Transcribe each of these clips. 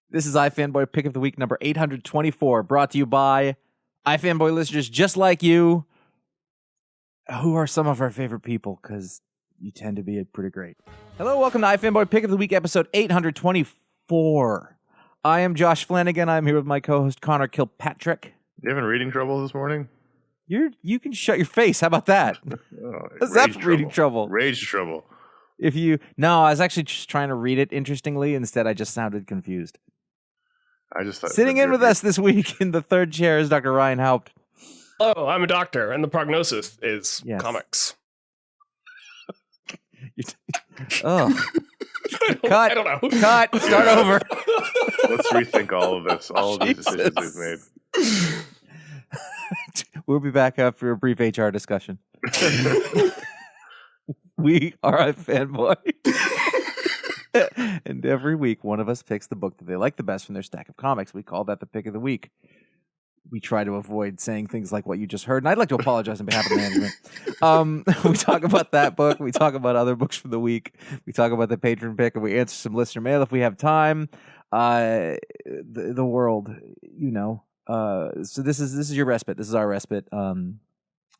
This is iFanboy Pick of the Week number 824, brought to you by iFanboy listeners just like you, who are some of our favorite people, because you tend to be pretty great. Hello, welcome to iFanboy Pick of the Week, episode 824. I am Josh Flanagan. I'm here with my co-host, Connor Kilpatrick. You having reading trouble this morning? You can shut your face. How about that? What's that for reading trouble? Rage trouble. No, I was actually just trying to read it interestingly. Instead, I just sounded confused. I just thought sitting in with us this week in the third chair is Dr. Ryan Haupt. Hello, I'm a doctor, and the prognosis is comics. Oh. Cut. I don't know. Cut. Start over. Let's rethink all of this. All of these decisions we've made. We'll be back after a brief HR discussion. We are a fanboy. And every week, one of us picks the book that they like the best from their stack of comics. We call that the pick of the week. We try to avoid saying things like what you just heard, and I'd like to apologize on behalf of management. We talk about that book. We talk about other books from the week. We talk about the patron pick, and we answer some listener mail if we have time. The world, you know. So this is your respite. This is our respite.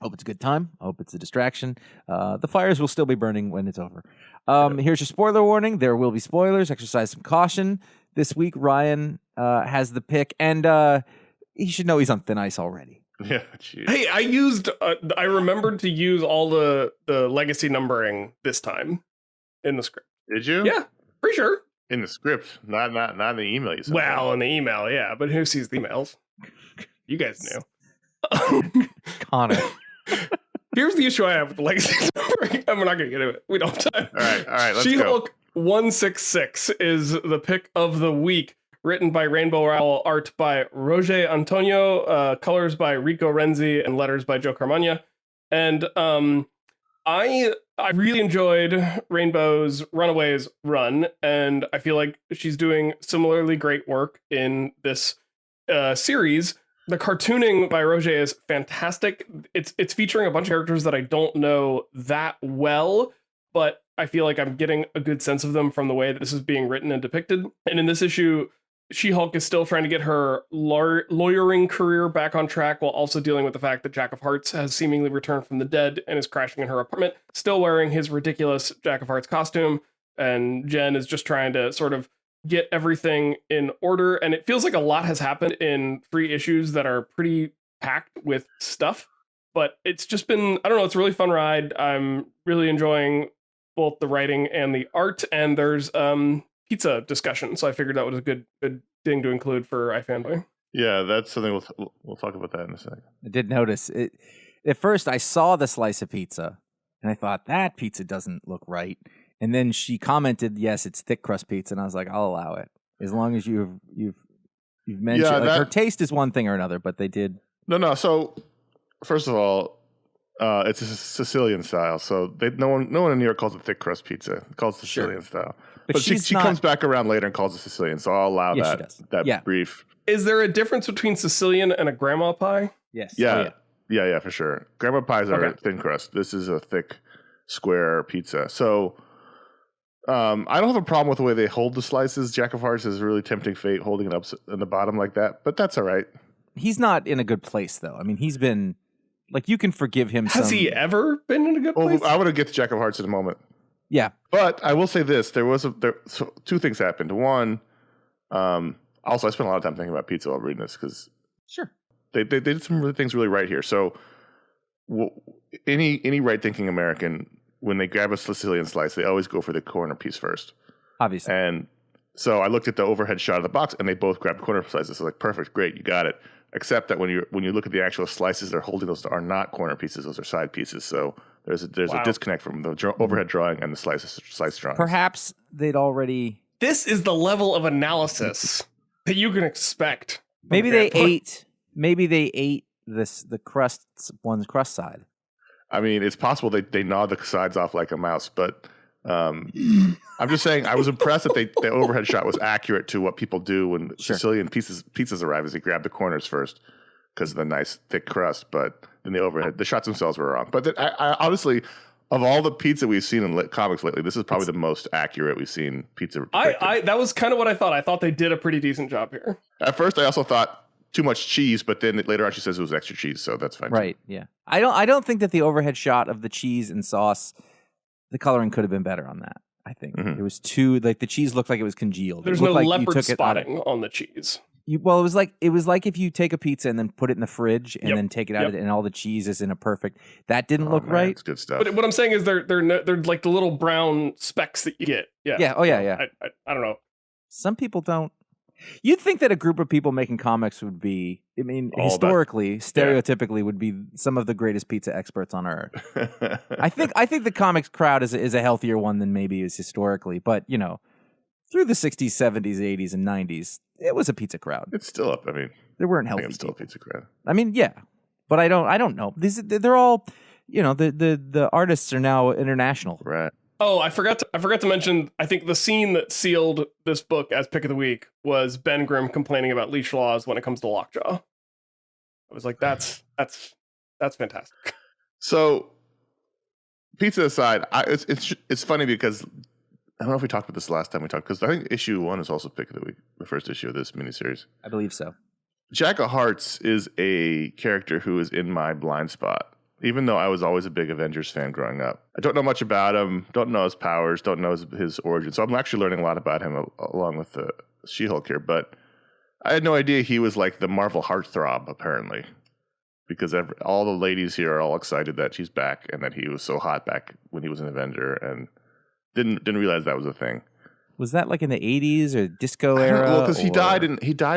Hope it's a good time. Hope it's a distraction. The fires will still be burning when it's over. Here's your spoiler warning. There will be spoilers. Exercise some caution. This week, Ryan has the pick, and he should know he's on thin ice already. Yeah, geez. Hey, I remembered to use all the legacy numbering this time in the script. Did you? Yeah, pretty sure. In the script, not in the email you sent. Well, in the email, yeah, but who sees the emails? You guys knew. Connor. Here's the issue I have with the legacy numbering. I'm not going to get into it. We don't have time. All right, let's She-Hulk 166 is the pick of the week. Written by Rainbow Rowell, art by Roger Antonio, colors by Rico Renzi, and letters by Joe Carmagna. And I really enjoyed Rainbow's Runaways run, and I feel like she's doing similarly great work in this series. The cartooning by Roger is fantastic. It's featuring a bunch of characters that I don't know that well, but I feel like I'm getting a good sense of them from the way that this is being written and depicted. And in this issue, She-Hulk is still trying to get her lawyering career back on track while also dealing with the fact that Jack of Hearts has seemingly returned from the dead and is crashing in her apartment, still wearing his ridiculous Jack of Hearts costume. And Jen is just trying to sort of get everything in order. And it feels like a lot has happened in 3 issues that are pretty packed with stuff. But it's just been, I don't know, it's a really fun ride. I'm really enjoying both the writing and the art. And there's pizza discussion, so I figured that was a good thing to include for iFanboy. Yeah, that's something we'll talk about that in a second. I did notice it. At first, I saw the slice of pizza, and I thought, that pizza doesn't look right. And then she commented, yes, it's thick crust pizza, and I was like, I'll allow it. As long as you've mentioned, her taste is one thing or another, but they did. No, so, first of all, it's a Sicilian style, so no one in New York calls it thick crust pizza. It calls it Sicilian style. But she comes back around later and calls it Sicilian, so I'll allow that brief. Is there a difference between Sicilian and a grandma pie? Yes. Yeah, yeah, for sure. Grandma pies are thin crust. This is a thick, square pizza. So I don't have a problem with the way they hold the slices. Jack of Hearts is a really tempting fate holding it up in the bottom like that, but that's all right. He's not in a good place, though. I mean, he's been, like, you can forgive him. Has he ever been in a good place? I want to get to Jack of Hearts in a moment. Yeah. But I will say this. So 2 things happened. One, also I spent a lot of time thinking about pizza while reading this because they did some things really right here. So any right-thinking American, when they grab a Sicilian slice, they always go for the corner piece first. Obviously. And so I looked at the overhead shot of the box, and they both grabbed corner slices. So like, perfect, great, you got it. Except that when you look at the actual slices they're holding, those are not corner pieces; those are side pieces. So there's a disconnect from the overhead drawing and the slice drawing. Perhaps they'd already. This is the level of analysis that you can expect. Maybe they ate the one's crust side. I mean, it's possible they gnawed the sides off like a mouse, but I'm just saying I was impressed that the overhead shot was accurate to what people do when Sicilian pizzas arrive, is they grab the corners first because of the nice thick crust, but then the shots themselves were wrong. But I honestly, Of all the pizza we've seen in comics lately, this is probably the most accurate we've seen pizza. That was kind of what I thought. I thought they did a pretty decent job here. At first, I also thought too much cheese, but then later on she says it was extra cheese, so that's fine. Right? Too. Yeah. I don't think that the overhead shot of the cheese and sauce, the coloring could have been better on that. I think it was too the cheese looked like it was congealed. There's no leopard spotting on the cheese. It was like if you take a pizza and then put it in the fridge and then take it out and all the cheese is in a perfect. That didn't look right. It's good stuff. But what I'm saying is they're like the little brown specks that you get. Yeah. Yeah. Oh yeah. I don't know. Some people don't. You'd think that a group of people making comics would be. I mean, historically, stereotypically, would be some of the greatest pizza experts on earth. I think the comics crowd is a healthier one than maybe is historically, but through the 60s, 70s, 80s, and 90s, it was a pizza crowd. It's still up. I mean, there weren't healthy. It's still a pizza crowd. I mean, yeah, but I don't know. They're all, the artists are now international. Right. Oh, I forgot to mention. I think the scene that sealed this book as pick of the week was Ben Grimm complaining about leash laws when it comes to Lockjaw. I was like, that's fantastic. So, pizza aside, it's funny because I don't know if we talked about this last time we talked, because I think issue 1 is also pick of the week, the first issue of this miniseries. I believe so. Jack of Hearts is a character who is in my blind spot, even though I was always a big Avengers fan growing up. I don't know much about him, don't know his powers, don't know his origin, so I'm actually learning a lot about him along with the She-Hulk here, but I had no idea he was like the Marvel heartthrob, apparently, because all the ladies here are all excited that she's back and that he was so hot back when he was an Avenger, and didn't realize that was a thing. Was that like in the 80s or disco era? Well, because he died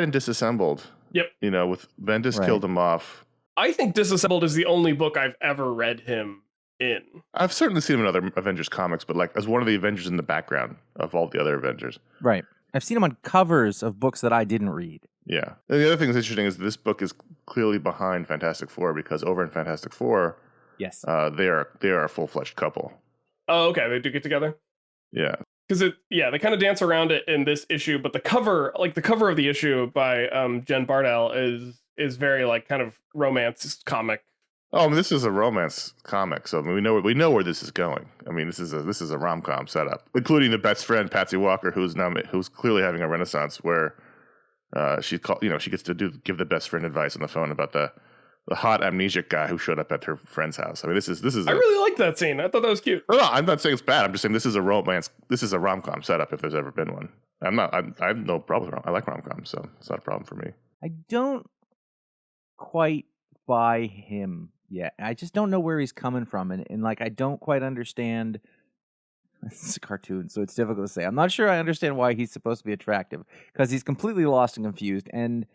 in Disassembled. Yep. With Bendis killed him off. I think Disassembled is the only book I've ever read him in. I've certainly seen him in other Avengers comics, but like as one of the Avengers in the background of all the other Avengers. Right. I've seen him on covers of books that I didn't read. Yeah. And the other thing that's interesting is this book is clearly behind Fantastic Four, because over in Fantastic Four, yes, they are a full-fledged couple. Oh, okay. They do get together? Yeah. Because they kind of dance around it in this issue, but the cover of the issue by Jen Bardell is very like kind of romance comic. Oh, I mean, this is a romance comic, so I mean, we know where this is going. I mean, this is a rom-com setup, including the best friend Patsy Walker, who's clearly having a renaissance, where she gets to give the best friend advice on the phone about the hot amnesic guy who showed up at her friend's house. I mean, this is. I really like that scene. I thought that was cute. No, I'm not saying it's bad. I'm just saying this is a romance. This is a rom-com setup if there's ever been one. I have no problem with I like rom-coms, so it's not a problem for me. I don't quite buy him yet. I just don't know where he's coming from, and like I don't quite understand. It's a cartoon, so it's difficult to say. I'm not sure I understand why he's supposed to be attractive, because he's completely lost and confused. And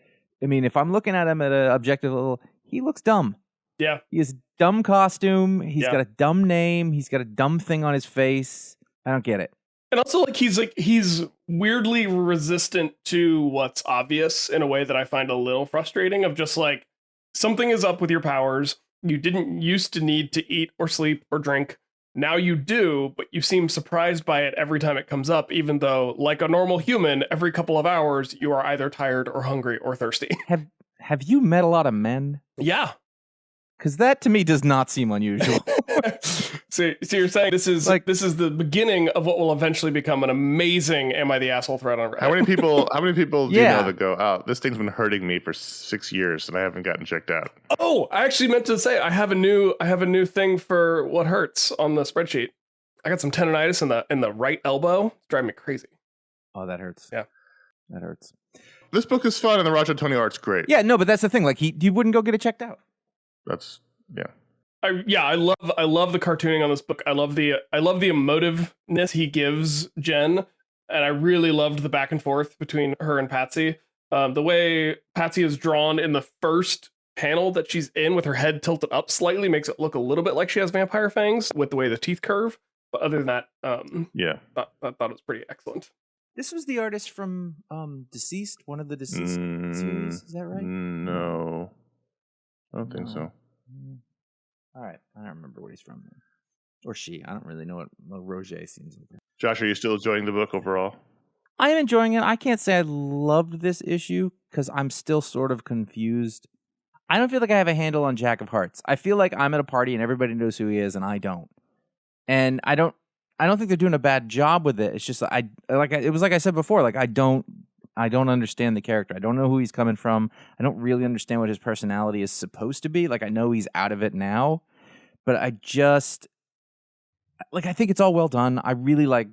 I mean, if I'm looking at him at an objective level, he looks dumb. Yeah. He has dumb costume. He's got a dumb name. He's got a dumb thing on his face. I don't get it. And also, he's weirdly resistant to what's obvious in a way that I find a little frustrating, of just like, something is up with your powers. You didn't used to need to eat or sleep or drink. Now you do, but you seem surprised by it every time it comes up, even though, like a normal human, every couple of hours, you are either tired or hungry or thirsty. Have you met a lot of men? Yeah. Because that to me does not seem unusual. So you're saying this is the beginning of what will eventually become an amazing "Am I the Asshole?" thread on Reddit. How many people do you know that go, "Oh, this thing's been hurting me for 6 years and I haven't gotten checked out"? Oh, I actually meant to say I have a new thing for what hurts on the spreadsheet. I got some tendonitis in the right elbow. It's driving me crazy. Oh, that hurts. Yeah, that hurts. This book is fun and the Roger Antonio art's great. Yeah, no, but that's the thing. Like you wouldn't go get it checked out. That's I love the cartooning on this book. I love the emotiveness he gives Jen, and I really loved the back and forth between her and Patsy. The way Patsy is drawn in the first panel that she's in, with her head tilted up slightly, makes it look a little bit like she has vampire fangs with the way the teeth curve. But other than that, I thought it was pretty excellent. This was the artist from Deceased, one of the Deceased series. Is that right? No, I don't think so. All right, I don't remember where he's from, or she. I don't really know what Roger seems like. Josh, are you still enjoying the book overall? I am enjoying it. I can't say I loved this issue because I'm still sort of confused. I don't feel like I have a handle on Jack of Hearts. I feel like I'm at a party and everybody knows who he is, and I don't. and I don't think they're doing a bad job with it. It's just it was like I said before, like I don't understand the character. I don't know who he's coming from. I don't really understand what his personality is supposed to be. Like I know he's out of it now, but I just I think it's all well done. I really like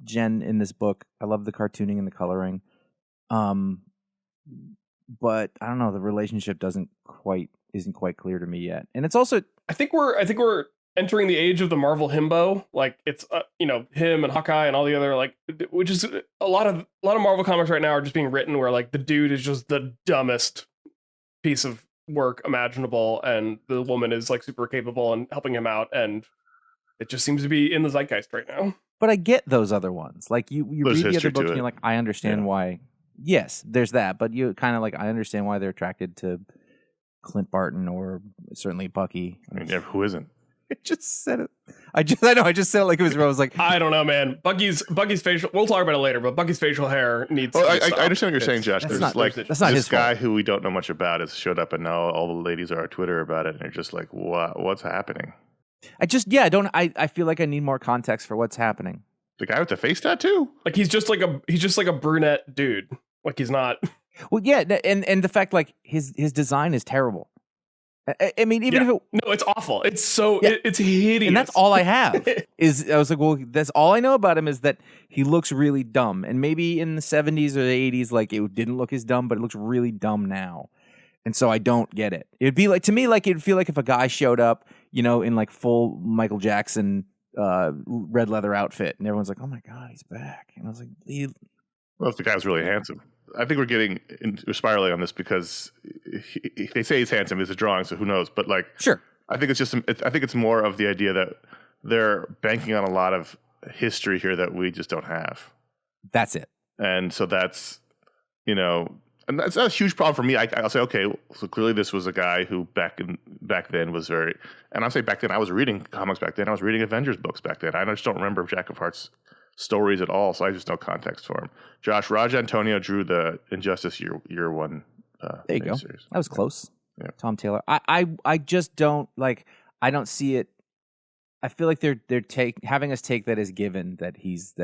Jen in this book. I love the cartooning and the coloring. But I don't know, the relationship isn't quite clear to me yet. And it's also I think we're entering the age of the Marvel himbo. Like it's him and Hawkeye and all the other which is a lot of Marvel comics right now are just being written where like the dude is just the dumbest piece of work imaginable and the woman is like super capable and helping him out, and it just seems to be in the zeitgeist right now. But I get those other ones. Like you read the other books and you're like, I understand why. Yes, there's that, but you kind of I understand why they're attracted to Clint Barton or certainly Bucky. I mean, who isn't? I just said it. I just said it like it was real. I was like, I don't know, man. Bucky's facial. We'll talk about it later, but Bucky's facial hair needs. Well, I understand what you're saying, Josh. There's that's not this guy who we don't know much about has showed up, and now all the ladies are on Twitter about it, and they're just like, what's happening? I feel like I need more context for what's happening. The guy with the face tattoo? Like he's just like a brunette dude. Like he's not. Well, yeah, and the fact like his design is terrible. I mean, even if it's awful. It's so it's hideous, and that's all I have. I was like, well, that's all I know about him is that he looks really dumb. And maybe in the 70s or the 80s, like it didn't look as dumb, but it looks really dumb now. And so I don't get it. It'd be like, to me, like it'd feel like if a guy showed up, in like full Michael Jackson red leather outfit, and everyone's like, oh my God, he's back. And I was like, well, if the guy was really handsome. I think we're spiraling on this because they say he's handsome. It's a drawing, so who knows? But sure. I think it's more of the idea that they're banking on a lot of history here that we just don't have. That's it. And so that's, and that's not a huge problem for me. I'll say, okay, so clearly this was a guy who back then was very, and I'll say back then I was reading comics back then. I was reading Avengers books back then. I just don't remember Jack of Hearts stories at all, so I just no context for him. Josh, Raj Antonio drew the Injustice year one. There you go. Series. That was close. Yeah. Tom Taylor. I just don't I don't see it. I feel like they're having us take that as given that he's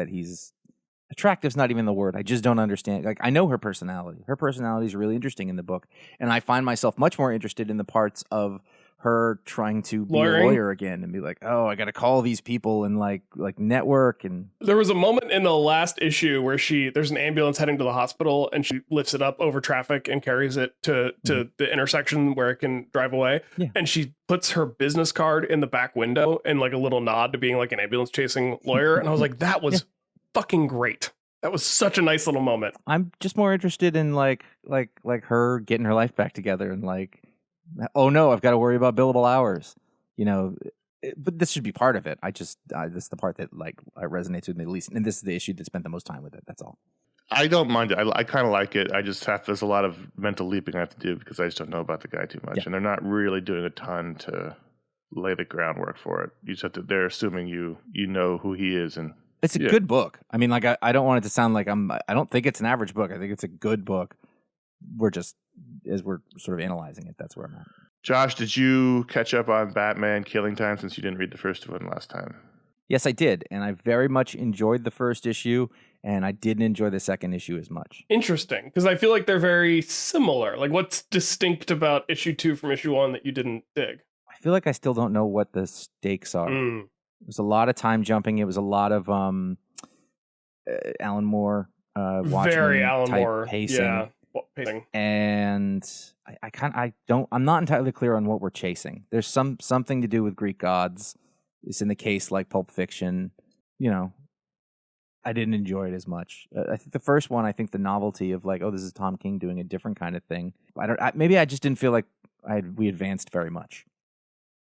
attractive's not even the word. I just don't understand. Like I know her personality. Her personality is really interesting in the book, and I find myself much more interested in the parts of her trying to be a lawyer again and be like, oh, I got to call these people and like network. And there was a moment in the last issue where there's an ambulance heading to the hospital and she lifts it up over traffic and carries it to the intersection where it can drive away. Yeah. And she puts her business card in the back window and like a little nod to being like an ambulance chasing lawyer. And I was like, that was fucking great. That was such a nice little moment. I'm just more interested in like her getting her life back together and like, oh no, I've got to worry about billable hours, but this should be part of it. This is the part that resonates with me the least, and this is the issue that spent the most time with it. That's all. I don't mind it. I kind of like it. I just there's a lot of mental leaping I have to do because I just don't know about the guy too much, and they're not really doing a ton to lay the groundwork for it. You just have to. They're assuming you know who he is, and it's a good book. I mean, I don't want it to sound like I don't think it's an average book. I think it's a good book. As we're sort of analyzing it, that's where I'm at. Josh, did you catch up on Batman Killing Time since you didn't read the first one last time? Yes, I did, and I very much enjoyed the first issue, and I didn't enjoy the second issue as much. Interesting, because I feel like they're very similar. Like, what's distinct about issue 2 from issue 1 that you didn't dig? I feel like I still don't know what the stakes are. It was a lot of time jumping. It was a lot of Alan Moore, Watchmen very Alan type Moore pacing. Yeah. Pacing. And I'm not entirely clear on what we're chasing. There's something to do with Greek gods. It's in the case like Pulp Fiction. I didn't enjoy it as much. I think the first one, I think the novelty of like, oh, this is Tom King doing a different kind of thing. Maybe I just didn't feel like we advanced very much.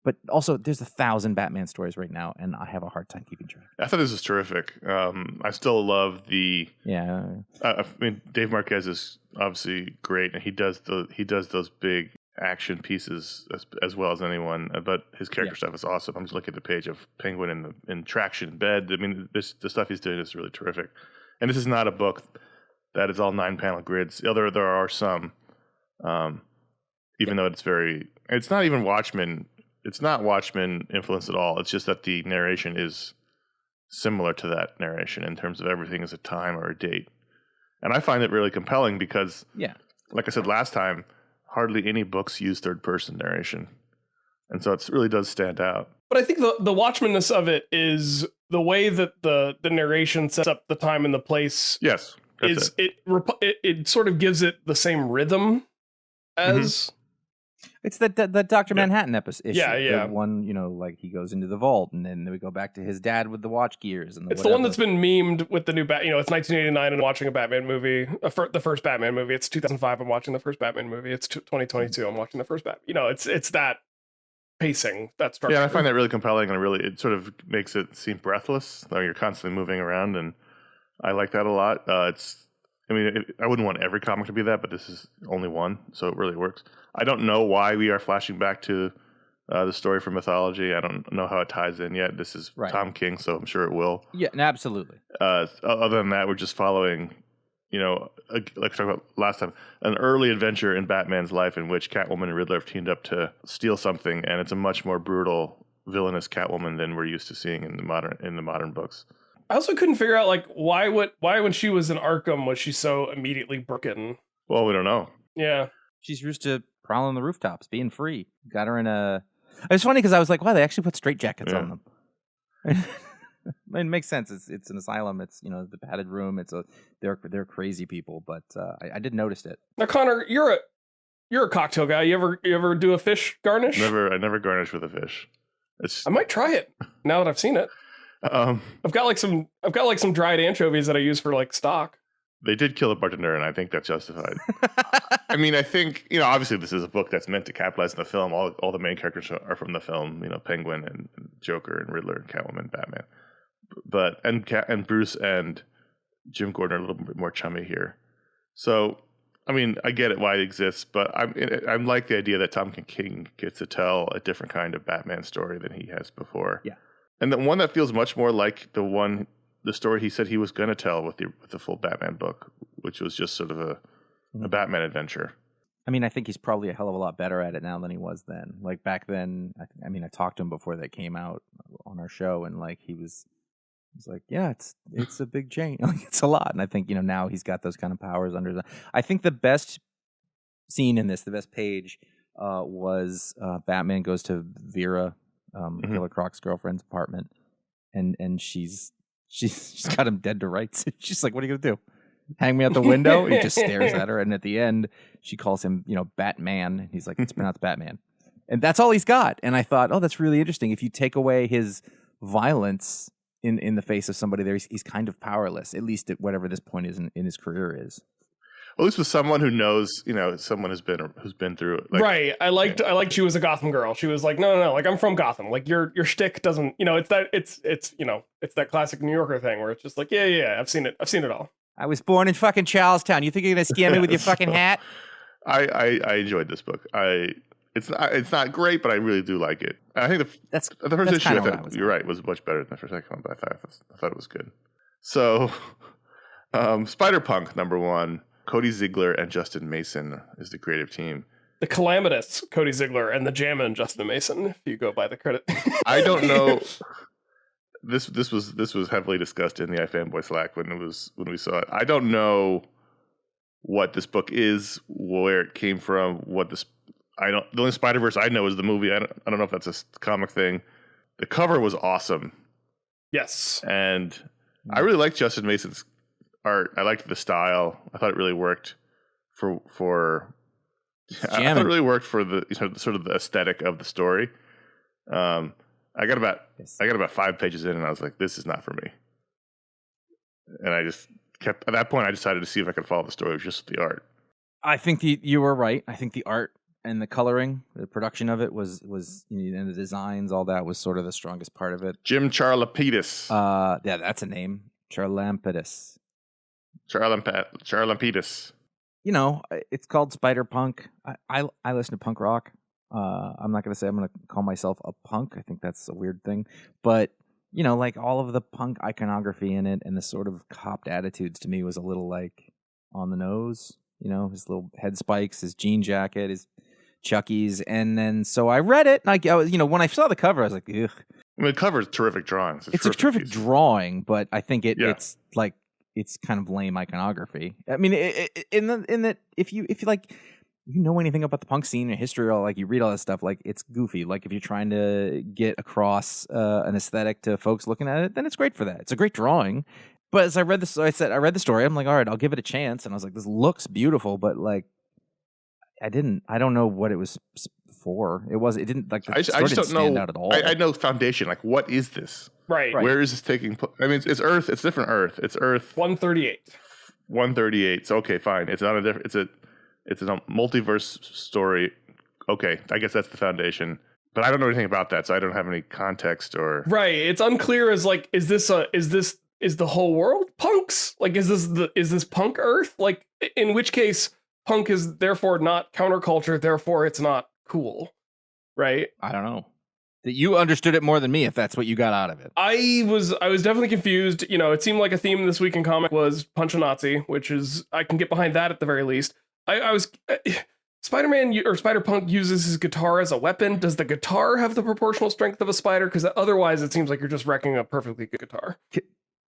But also, there's 1,000 Batman stories right now, and I have a hard time keeping track. I thought this was terrific. I still love the. Yeah. I mean, Dave Marquez is obviously great, and he does those big action pieces as well as anyone. But his character stuff is awesome. I'm just looking at the page of Penguin in traction bed. I mean, the stuff he's doing is really terrific. And this is not a book that is all 9-panel grids. There are some, even though it's not even Watchmen. It's not Watchmen influence at all. It's just that the narration is similar to that narration in terms of everything is a time or a date. And I find it really compelling because, like I said last time, hardly any books use third-person narration. And so it really does stand out. But I think the Watchmen-ness of it is the way that the narration sets up the time and the place. Yes. It sort of gives it the same rhythm as... It's the Dr. Manhattan episode. Yeah. The one, like he goes into the vault, and then we go back to his dad with the watch gears. And it's the one that's been memed with the new it's 1989 and watching a Batman movie, the first Batman movie. It's 2005. I'm watching the first Batman movie. It's 2022. I'm watching the first Batman. It's that pacing, that structure. Yeah, I find that really compelling, and it sort of makes it seem breathless, though you're constantly moving around, and I like that a lot. I wouldn't want every comic to be that, but this is only one, so it really works. I don't know why we are flashing back to the story from Mythology. I don't know how it ties in yet. This is Tom King, so I'm sure it will. Yeah, absolutely. Other than that, we're just following, like we talked about last time, an early adventure in Batman's life in which Catwoman and Riddler have teamed up to steal something, and it's a much more brutal, villainous Catwoman than we're used to seeing in the modern books. I also couldn't figure out why when she was in Arkham was she so immediately broken? Well, we don't know. Yeah, she's used to prowling on the rooftops, being free. Got her in a. It's funny because I was like, wow, they actually put straitjackets on them. It makes sense. It's an asylum. It's the padded room. They're crazy people, but I did notice it. Now, Connor, you're a cocktail guy. You ever do a fish garnish? I never garnish with a fish. I might try it now that I've seen it. I've got some dried anchovies that I use for stock. They did kill a bartender, and I think that's justified. I think obviously this is a book that's meant to capitalize on the film. All the main characters are from the film. Penguin and Joker and Riddler and Catwoman, and Batman. But and Bruce and Jim Gordon are a little bit more chummy here. So I get it why it exists, but I like the idea that Tom King gets to tell a different kind of Batman story than he has before. Yeah. And the one that feels much more like the story he said he was going to tell with the full Batman book, which was just sort of a Batman adventure. I think he's probably a hell of a lot better at it now than he was then. Like back then, I talked to him before that came out on our show, and he was like, yeah, it's a big change. It's a lot. And I think, now he's got those kind of powers under the. I think the best scene in this, the best page, was Batman goes to Vera, Killer Croc's girlfriend's apartment, and she's got him dead to rights. She's like, what are you gonna do? Hang me out the window? He just stares at her, and at the end she calls him, Batman, and he's like, it's pronounced Batman. And that's all he's got. And I thought, oh, that's really interesting. If you take away his violence in the face of somebody there, he's kind of powerless, at least at whatever this point is in his career is. Well, this was someone who knows, someone who's been through it. Right. I liked she was a Gotham girl. She was like, no, I'm from Gotham. Your shtick doesn't, it's that classic New Yorker thing where it's just like, yeah, I've seen it all. I was born in fucking Charlestown. You think you're gonna scare me with your fucking hat? I enjoyed this book. It's not great, but I really do like it. I think the first issue, I thought, you're right, was much better than the second one, but I thought it was good. So, Spider-Punk #1, Cody Ziegler and Justin Mason is the creative team. The Calamists, Cody Ziegler, and the Jammin', Justin Mason, if you go by the credit. I don't know. This was heavily discussed in the iFanboy Slack when we saw it. I don't know what this book is, where it came from, the only Spider-Verse I know is the movie. I don't know if that's a comic thing. The cover was awesome. Yes. And I really liked Justin Mason's art. I liked the style. I thought it really worked for I thought it really worked for the sort of the aesthetic of the story. I got about 5 pages in, and I was like, this is not for me. And I just kept, at that point, I decided to see if I could follow the story with just the art. I think you were right. I think the art and the coloring, the production of it was and the designs, all that was sort of the strongest part of it. Jim Charlampidis. Yeah, that's a name. Charlampidis. Charlampidis. It's called Spider-Punk. I listen to punk rock. I'm not going to say I'm going to call myself a punk. I think that's a weird thing. But, all of the punk iconography in it and the sort of copped attitudes to me was a little on the nose. His little head spikes, his jean jacket, his Chucky's, and then so I read it, and I was, when I saw the cover, I was like, ugh. I mean, the cover is terrific drawings. It's a terrific piece. drawing, but I think it's like it's kind of lame iconography. I mean, in that if you like you know anything about the punk scene or history, or like you read all this stuff, like it's goofy. Like if you're trying to get across an aesthetic to folks looking at it, then it's great for that. It's a great drawing. But as I read this, I read the story. I'm like, all right, I'll give it a chance. And I was like, this looks beautiful, but like, I don't know what it was for. It didn't like. The story didn't stand out at all. I know foundation. Like, what is this? Right. Where is this taking? I mean, it's Earth. It's different Earth. It's Earth 138. 138. So okay, fine. It's not a different. It's a multiverse story. Okay, I guess that's the foundation. But I don't know anything about that, so I don't have any context or. Right. It's unclear as like, is the whole world punks? Like, is this punk Earth? Like, in which case, punk is therefore not counterculture, therefore it's not cool, right? I don't know. That you understood it more than me, if that's what you got out of it. I was definitely confused. It seemed like a theme this week in comic was punch a Nazi, which is I can get behind that at the very least. I was Spider-Man or Spider-Punk uses his guitar as a weapon. Does the guitar have the proportional strength of a spider? Because otherwise, it seems like you're just wrecking a perfectly good guitar.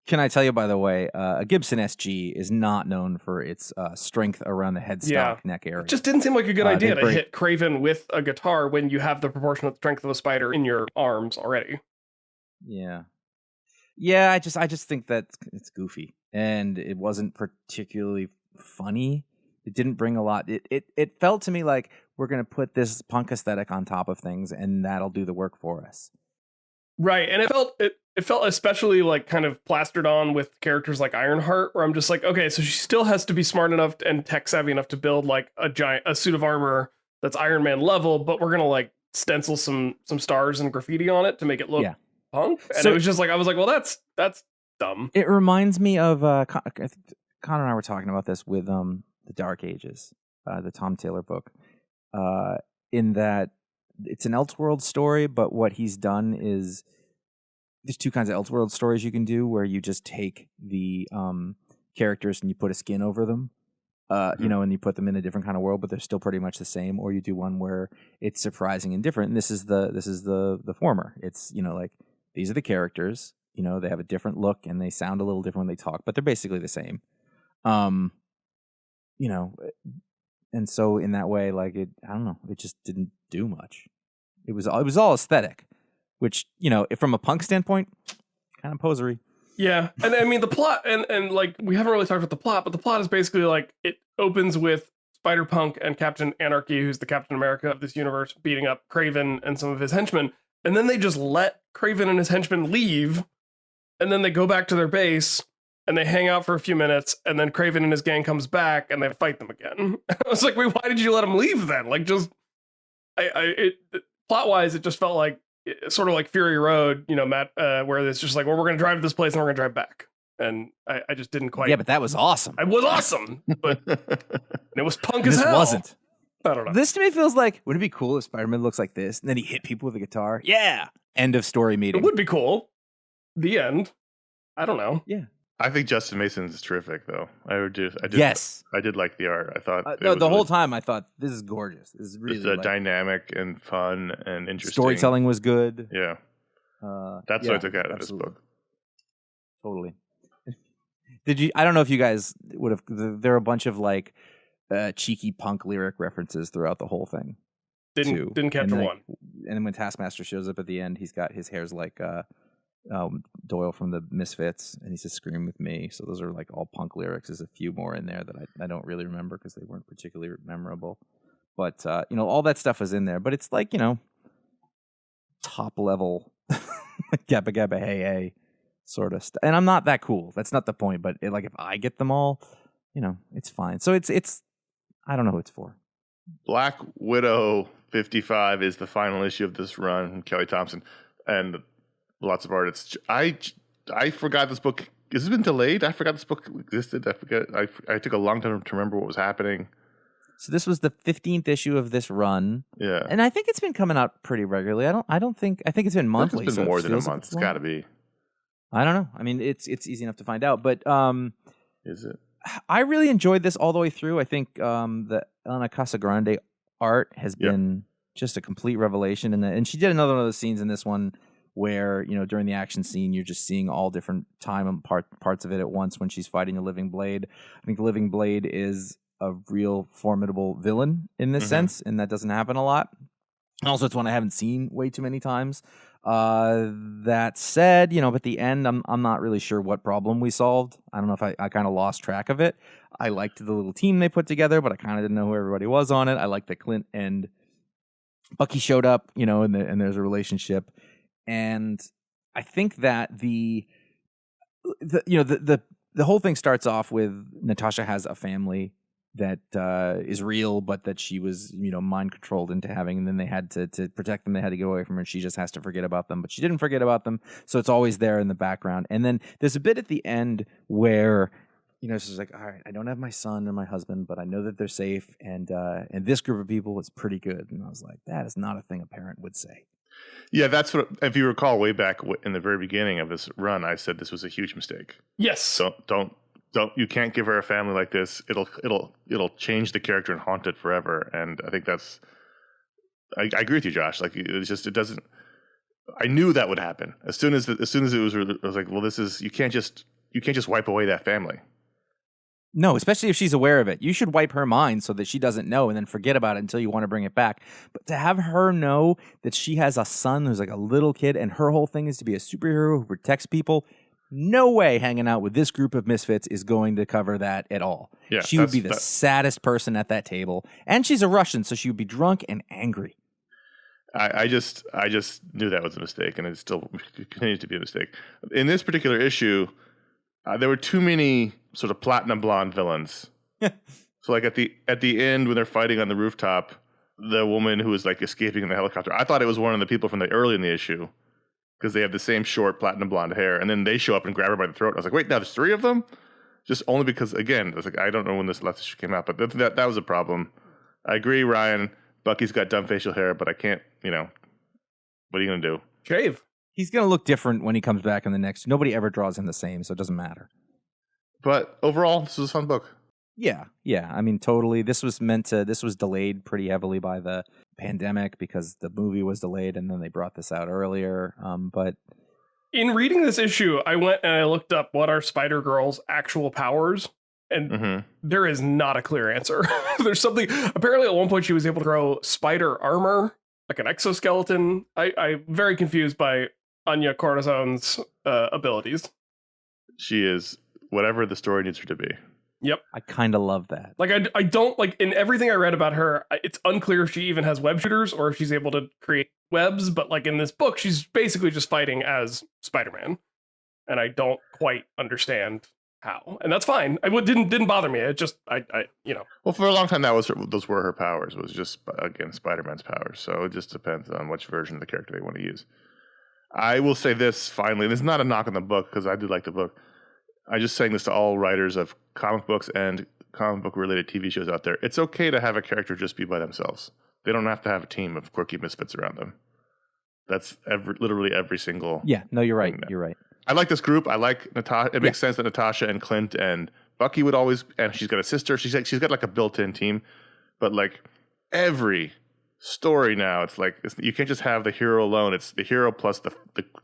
Can I tell you, by the way, a Gibson SG is not known for its strength around the headstock neck area. It just didn't seem like a good idea to hit Kraven with a guitar when you have the proportionate strength of a spider in your arms already. Yeah. Yeah, I just think that it's goofy. And it wasn't particularly funny. It didn't bring a lot. It felt to me like we're going to put this punk aesthetic on top of things, and that'll do the work for us. Right, and it felt especially like kind of plastered on with characters like Ironheart, where I'm just like, okay, so she still has to be smart enough and tech savvy enough to build like a suit of armor that's Iron Man level, but we're gonna like stencil some stars and graffiti on it to make it look punk. And it was just like, I was like, well, that's dumb. It reminds me of Connor and I were talking about this with the Dark Ages, the Tom Taylor book, in that it's an Elseworld story, but what he's done is there's two kinds of Elseworld stories you can do where you just take the characters and you put a skin over them, and you put them in a different kind of world, but they're still pretty much the same. Or you do one where it's surprising and different. And this is the former. It's like these are the characters. They have a different look and they sound a little different when they talk, but they're basically the same. And so in that way, like I don't know, it just didn't do much. It was all aesthetic, which, from a punk standpoint, kind of posery. Yeah. And I mean the plot and like we haven't really talked about the plot, but the plot is basically like it opens with Spider-Punk and Captain Anarchy, who's the Captain America of this universe, beating up Kraven and some of his henchmen, and then they just let Kraven and his henchmen leave, and then they go back to their base and they hang out for a few minutes, and then Kraven and his gang comes back and they fight them again. I was like, wait, why did you let them leave then? Like, just plot-wise, it just felt like sort of like Fury Road, Matt, where it's just like, well, we're going to drive to this place and we're going to drive back. And I just didn't quite. Yeah, but that was awesome. It was awesome, but it was punk as hell. This wasn't. I don't know. This to me feels like, wouldn't it be cool if Spider-Man looks like this and then he hit people with a guitar? Yeah. End of story meeting. It would be cool. The end. I don't know. Yeah. I think Justin Mason's is terrific, though. I did. Yes. I did like the art. I thought the whole time I thought this is gorgeous. This is really dynamic and fun and interesting. Storytelling was good. Yeah. That's what I took out of this book. Totally. Did you? I don't know if you guys would have. There are a bunch of like cheeky punk lyric references throughout the whole thing. Didn't capture one. And then when Taskmaster shows up at the end, he's got his hair's like Doyle from the Misfits, and he says "Scream with me." So those are like all punk lyrics. There's a few more in there that I don't really remember because they weren't particularly memorable. But all that stuff is in there. But it's like top level gabba gabba hey hey sort of stuff. And I'm not that cool. That's not the point. But if I get them all, it's fine. So it's I don't know who it's for. Black Widow 55 is the final issue of this run from Kelly Thompson, and lots of art. I forgot this book. Has it been delayed? I forgot this book existed. I took a long time to remember what was happening. So this was the 15th issue of this run. Yeah. And I think it's been coming out pretty regularly. I think it's been monthly. It's been more than a month. It's got to be. I don't know. I mean, it's easy enough to find out, but is it? I really enjoyed this all the way through. I think the Elena Casagrande art has been just a complete revelation. And she did another one of those scenes in this one where, during the action scene, you're just seeing all different time and parts of it at once when she's fighting a living blade. I think the living blade is a real formidable villain in this sense, and that doesn't happen a lot. Also, it's one I haven't seen way too many times. That said, at the end, I'm not really sure what problem we solved. I don't know if I kind of lost track of it. I liked the little team they put together, but I kind of didn't know who everybody was on it. I liked that Clint and Bucky showed up, and there's a relationship. And I think that the whole thing starts off with Natasha has a family that is real, but that she was, mind controlled into having, and then they had to protect them. They had to get away from her. And she just has to forget about them, but she didn't forget about them. So it's always there in the background. And then there's a bit at the end where, she's like, all right, I don't have my son or my husband, but I know that they're safe. And this group of people is pretty good. And I was like, that is not a thing a parent would say. Yeah, that's what, if you recall way back in the very beginning of this run, I said this was a huge mistake. Yes. Don't, you can't give her a family like this. It'll change the character and haunt it forever. And I think I agree with you, Josh. Like, it doesn't, I knew that would happen. As soon as it was, I was like, well, you can't just wipe away that family. No, especially if she's aware of it. You should wipe her mind so that she doesn't know and then forget about it until you want to bring it back. But to have her know that she has a son who's like a little kid and her whole thing is to be a superhero who protects people, no way hanging out with this group of misfits is going to cover that at all. Yeah, she would be the saddest person at that table. And she's a Russian, so she would be drunk and angry. I just knew that was a mistake, and it still continues to be a mistake. In this particular issue, there were too many sort of platinum blonde villains. So like at the end when they're fighting on the rooftop, the woman who was like escaping in the helicopter, I thought it was one of the people from the early in the issue because they have the same short platinum blonde hair, and then they show up and grab her by the throat. I was like, wait, now there's three of them? Just only because, again, I was like, I don't know when this last issue came out, but that was a problem. I agree, Ryan. Bucky's got dumb facial hair, but I can't, what are you going to do? Shave. He's going to look different when he comes back in the next. Nobody ever draws him the same, so it doesn't matter. But overall, this was a fun book. Yeah. I mean, totally. This was delayed pretty heavily by the pandemic because the movie was delayed and then they brought this out earlier. But in reading this issue, I went and I looked up what are Spider-Girl's actual powers. And there is not a clear answer. There's something, apparently at one point she was able to grow spider armor, like an exoskeleton. I'm very confused by Anya Corazone's abilities. She is whatever the story needs her to be. Yep. I kind of love that. Like, I don't, like, in everything I read about her, it's unclear if she even has web shooters or if she's able to create webs, but, like, in this book, she's basically just fighting as Spider-Man. And I don't quite understand how. And that's fine. It didn't bother me. It just, Well, for a long time, those were her powers, was just, again, Spider-Man's powers. So it just depends on which version of the character they want to use. I will say this, finally, this is not a knock on the book, because I do like the book. I'm just saying this to all writers of comic books and comic book related TV shows out there. It's okay to have a character just be by themselves. They don't have to have a team of quirky misfits around them. That's literally every single. Yeah, no, you're right. You're right. I like this group. I like Natasha. It makes sense that Natasha and Clint and Bucky would always, and she's got a sister. She's got like a built-in team, but like every story now, it's like you can't just have the hero alone. It's the hero plus the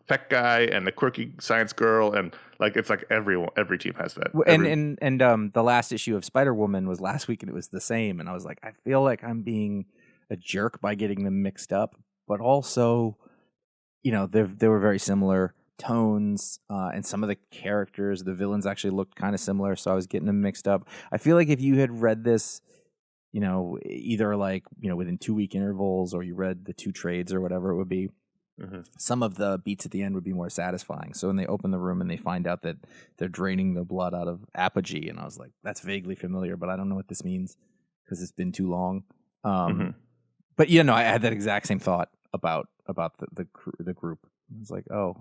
tech guy and the quirky science girl, and like it's like every team has that. And the last issue of Spider-Woman was last week, and it was the same. And I was like, I feel like I'm being a jerk by getting them mixed up, but also, they were very similar tones, and some of the characters, the villains actually looked kind of similar, so I was getting them mixed up. I feel like if you had read this, either like, within 2-week intervals, or you read the 2 trades or whatever it would be, some of the beats at the end would be more satisfying. So when they open the room and they find out that they're draining the blood out of Apogee, and I was like, that's vaguely familiar, but I don't know what this means because it's been too long. But I had that exact same thought about the group. I was like, oh,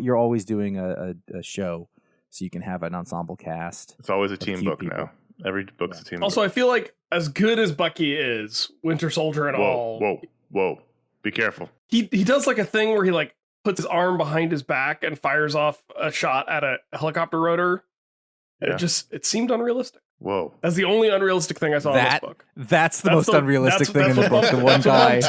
you're always doing a show, so you can have an ensemble cast. It's always a team book people. Now. Every book's a team. Also, book. I feel like as good as Bucky is, Winter Soldier and all. Whoa! Be careful. He does like a thing where he like puts his arm behind his back and fires off a shot at a helicopter rotor. And it seemed unrealistic. Whoa. That's the only unrealistic thing I saw in this book. That's the most unrealistic thing in the book. The one guy.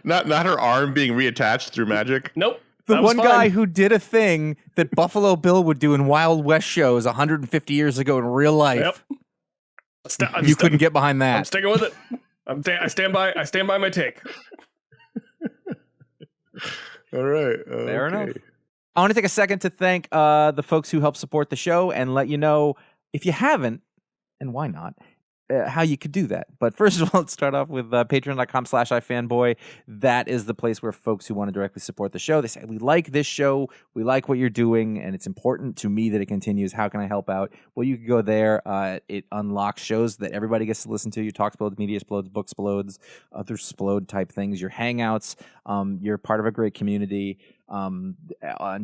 Not her arm being reattached through magic. Nope. The one guy who did a thing that Buffalo Bill would do in Wild West shows 150 years ago in real life. Yep. You couldn't get behind that. I'm sticking with it. I stand by my take. All right. Fair enough. I want to take a second to thank the folks who help support the show and let you know, if you haven't, and why not, how you could do that. But first of all, let's start off with patreon.com/iFanboy. That is the place where folks who want to directly support the show, they say, we like this show, we like what you're doing, and it's important to me that it continues. How can I help out? Well, you can go there. It unlocks shows that everybody gets to listen to. Your Talk Explodes, Media Explodes, Book Explodes, other Explode type things, your Hangouts. You're part of a great community on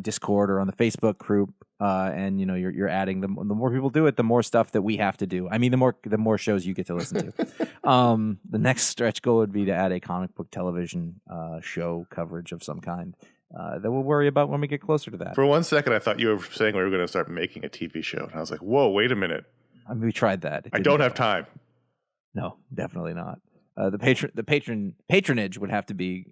Discord or on the Facebook group. And you're adding the more people do it, the more stuff that we have to do. I mean, the more shows you get to listen to. The next stretch goal would be to add a comic book television show coverage of some kind that we'll worry about when we get closer to that. For 1 second, I thought you were saying we were going to start making a TV show, and I was like, "Whoa, wait a minute!" I mean, we tried that. I don't have time. No, definitely not. The patronage would have to be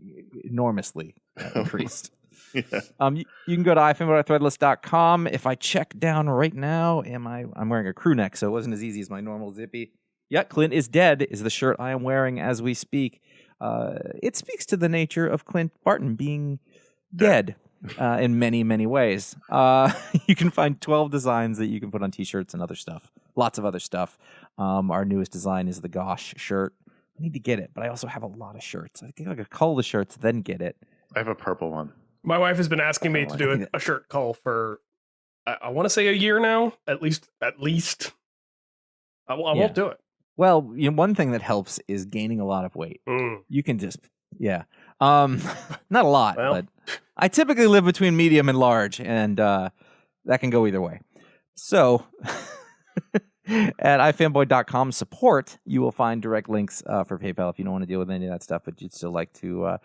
enormously increased. Yeah. You can go to iFanboy.threadless.com. If I check down right now, I'm wearing a crew neck, so it wasn't as easy as my normal zippy. Yeah, Clint is dead is the shirt I am wearing as we speak. It speaks to the nature of Clint Barton being dead in many, many ways. You can find 12 designs that you can put on t-shirts and other stuff. Lots of other stuff. Our newest design is the Gosh shirt. I need to get it, but I also have a lot of shirts. I think I could cull the shirts, then get it. I have a purple one. My wife has been asking me to do a shirt cull for, I want to say a year now, at least. I won't do it. Well, one thing that helps is gaining a lot of weight. You can just, not a lot, but I typically live between medium and large, and that can go either way. So at ifanboy.com support, you will find direct links for PayPal if you don't want to deal with any of that stuff, but you'd still like to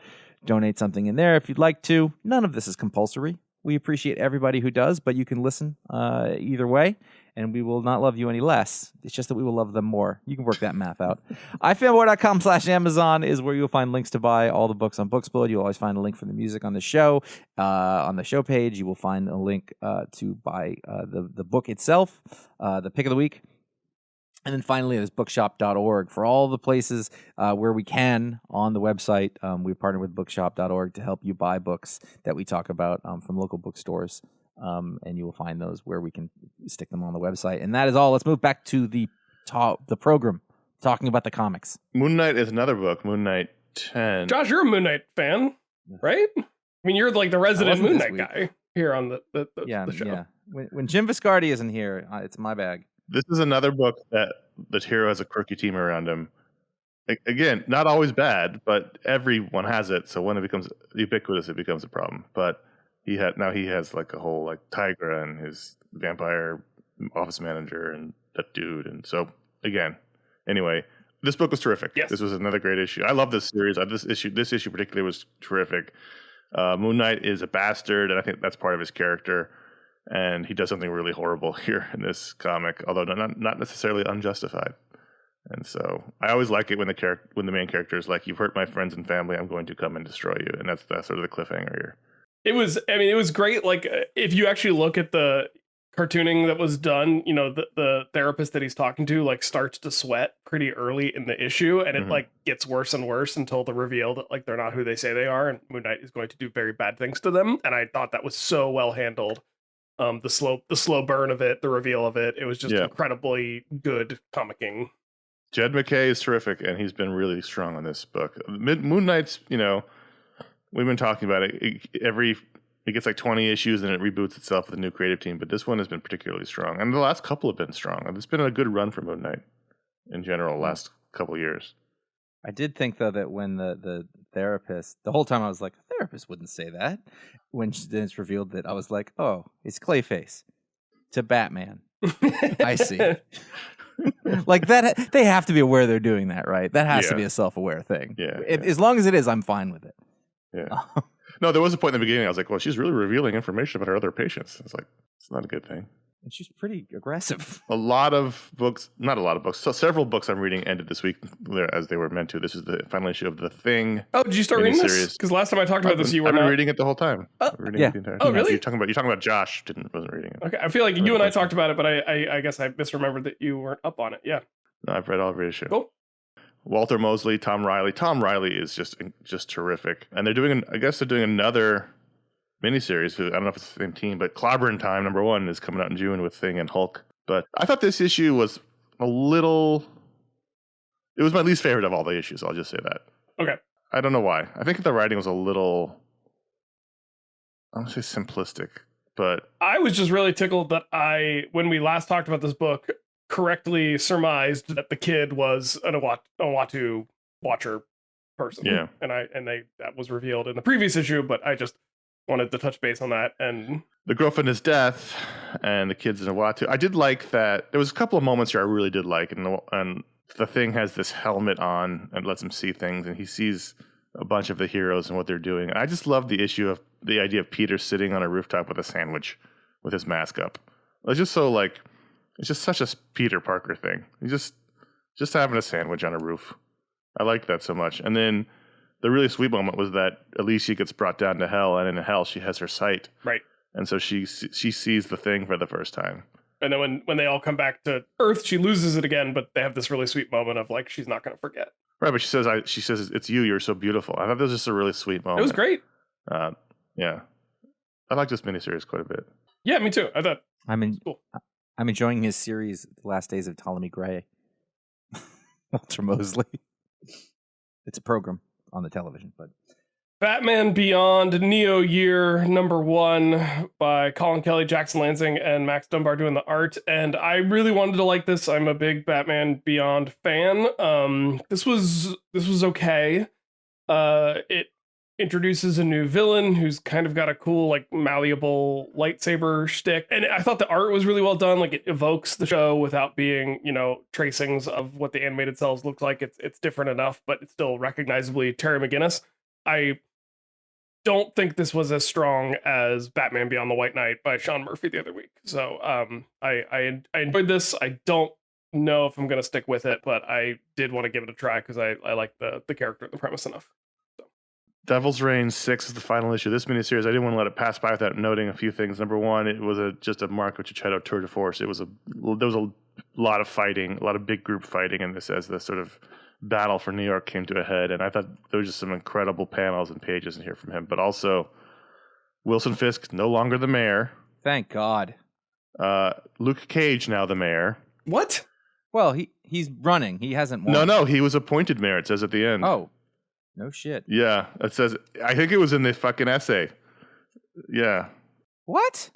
donate something in there if you'd like to. None of this is compulsory. We appreciate everybody who does, but you can listen either way, and we will not love you any less. It's just that we will love them more. You can work that math out. ifanboy.com/Amazon is where you'll find links to buy all the books on Booksplode. You'll always find a link for the music on the show. On the show page, you will find a link to buy the book itself, the pick of the week. And then finally, there's bookshop.org for all the places where we can on the website. We partner with bookshop.org to help you buy books that we talk about from local bookstores. And you will find those where we can stick them on the website. And that is all. Let's move back to the program, talking about the comics. Moon Knight is another book, Moon Knight 10. Josh, you're a Moon Knight fan, right? I mean, you're like the resident Moon Knight guy here on the show. Yeah. When Jim Viscardi isn't here, it's my bag. This is another book that the hero has a quirky team around him. Again, not always bad, but everyone has it. So when it becomes ubiquitous, it becomes a problem. But he has like a whole like Tigra and his vampire office manager and that dude. And so anyway, this book was terrific. Yes. This was another great issue. I love this series. This issue particularly was terrific. Moon Knight is a bastard, and I think that's part of his character. And he does something really horrible here in this comic, although not necessarily unjustified. And so I always like it when the main character is like, "You've hurt my friends and family. I'm going to come and destroy you." And that's sort of the cliffhanger here. It was great. Like if you actually look at the cartooning that was done, the therapist that he's talking to like starts to sweat pretty early in the issue, and it like gets worse and worse until the reveal that like they're not who they say they are, and Moon Knight is going to do very bad things to them. And I thought that was so well handled. The slow burn of it, the reveal of it, it was just incredibly good comicking. Jed MacKay is terrific, and he's been really strong on this book. Moon Knight's, we've been talking about it. It gets like 20 issues, and it reboots itself with a new creative team. But this one has been particularly strong, and the last couple have been strong. It's been a good run for Moon Knight in general. Last couple of years. I did think though that when the therapist, the whole time I was like, a therapist wouldn't say that. When then it's revealed that, I was like, oh, it's Clayface to Batman. I see. Like that, they have to be aware they're doing that, right? That has to be a self-aware thing. Yeah. As long as it is, I'm fine with it. Yeah. No, there was a point in the beginning I was like, well, she's really revealing information about her other patients. It's like, it's not a good thing. And she's pretty aggressive. A lot of books, not a lot of books, so several books I'm reading ended this week as they were meant to. This is the final issue of The Thing. Oh, did you start reading this? Because last time I talked about this, you were I've been not reading it the whole time. Oh, yeah. Oh, really? You're talking about Josh wasn't reading it. Okay, I feel like you and I talked about it, but I guess I misremembered that you weren't up on it. Yeah. No, I've read all every issue. Cool. Walter Mosley, Tom Riley. Tom Riley is just terrific, and they're doing another miniseries. I don't know if it's the same team, but Clobbering Time #1 is coming out in June with Thing and Hulk. But I thought this issue was it was my least favorite of all the issues. I'll just say that. Okay. I don't know why. I think the writing was a little, I don't say simplistic, but I was just really tickled that when we last talked about this book, correctly surmised that the kid was an Owatu watcher person. Yeah. And that was revealed in the previous issue, but I just wanted to touch base on that. And the girlfriend is death, and the kid's in Owatu. I did like that. There was a couple of moments here I really did like, and the Thing has this helmet on and lets him see things, and he sees a bunch of the heroes and what they're doing. I just love the issue of the idea of Peter sitting on a rooftop with a sandwich with his mask up. It's just so it's just such a Peter Parker thing. He's just having a sandwich on a roof. I like that so much. And then the really sweet moment was that Alicia gets brought down to hell, and in hell she has her sight. Right. And so she sees the Thing for the first time. And then when they all come back to Earth, she loses it again, but they have this really sweet moment of she's not going to forget. Right, but she says it's you. You're so beautiful. I thought that was just a really sweet moment. It was great. Yeah, I like this miniseries quite a bit. Yeah, me too. I thought cool. I'm enjoying his series, The Last Days of Ptolemy Gray. Walter Mosley. It's a program on the television, but Batman Beyond Neo Year #1 by Colin Kelly, Jackson Lansing, and Max Dunbar doing the art. And I really wanted to like this. I'm a big Batman Beyond fan. This was okay. It introduces a new villain who's kind of got a cool, malleable lightsaber shtick. And I thought the art was really well done. It evokes the show without being, tracings of what the animated cells look like. It's different enough, but it's still recognizably Terry McGinnis. I don't think this was as strong as Batman Beyond the White Knight by Sean Murphy the other week. So I enjoyed this. I don't know if I'm going to stick with it, but I did want to give it a try because I like the character and the premise enough. So. Devil's Reign 6 is the final issue of this miniseries. I didn't want to let it pass by without noting a few things. Number one, it was just a Marco Cicchetto tour de force. There was a lot of fighting, a lot of big group fighting in this as the sort of battle for New York came to a head, and I thought there was just some incredible panels and pages in here from him. But also, Wilson Fisk no longer the mayor. Thank God. Luke Cage now the mayor. What? Well, he's running. He hasn't won. No, he was appointed mayor. It says at the end. Oh, no shit. Yeah, it says. I think it was in the fucking essay. Yeah. What?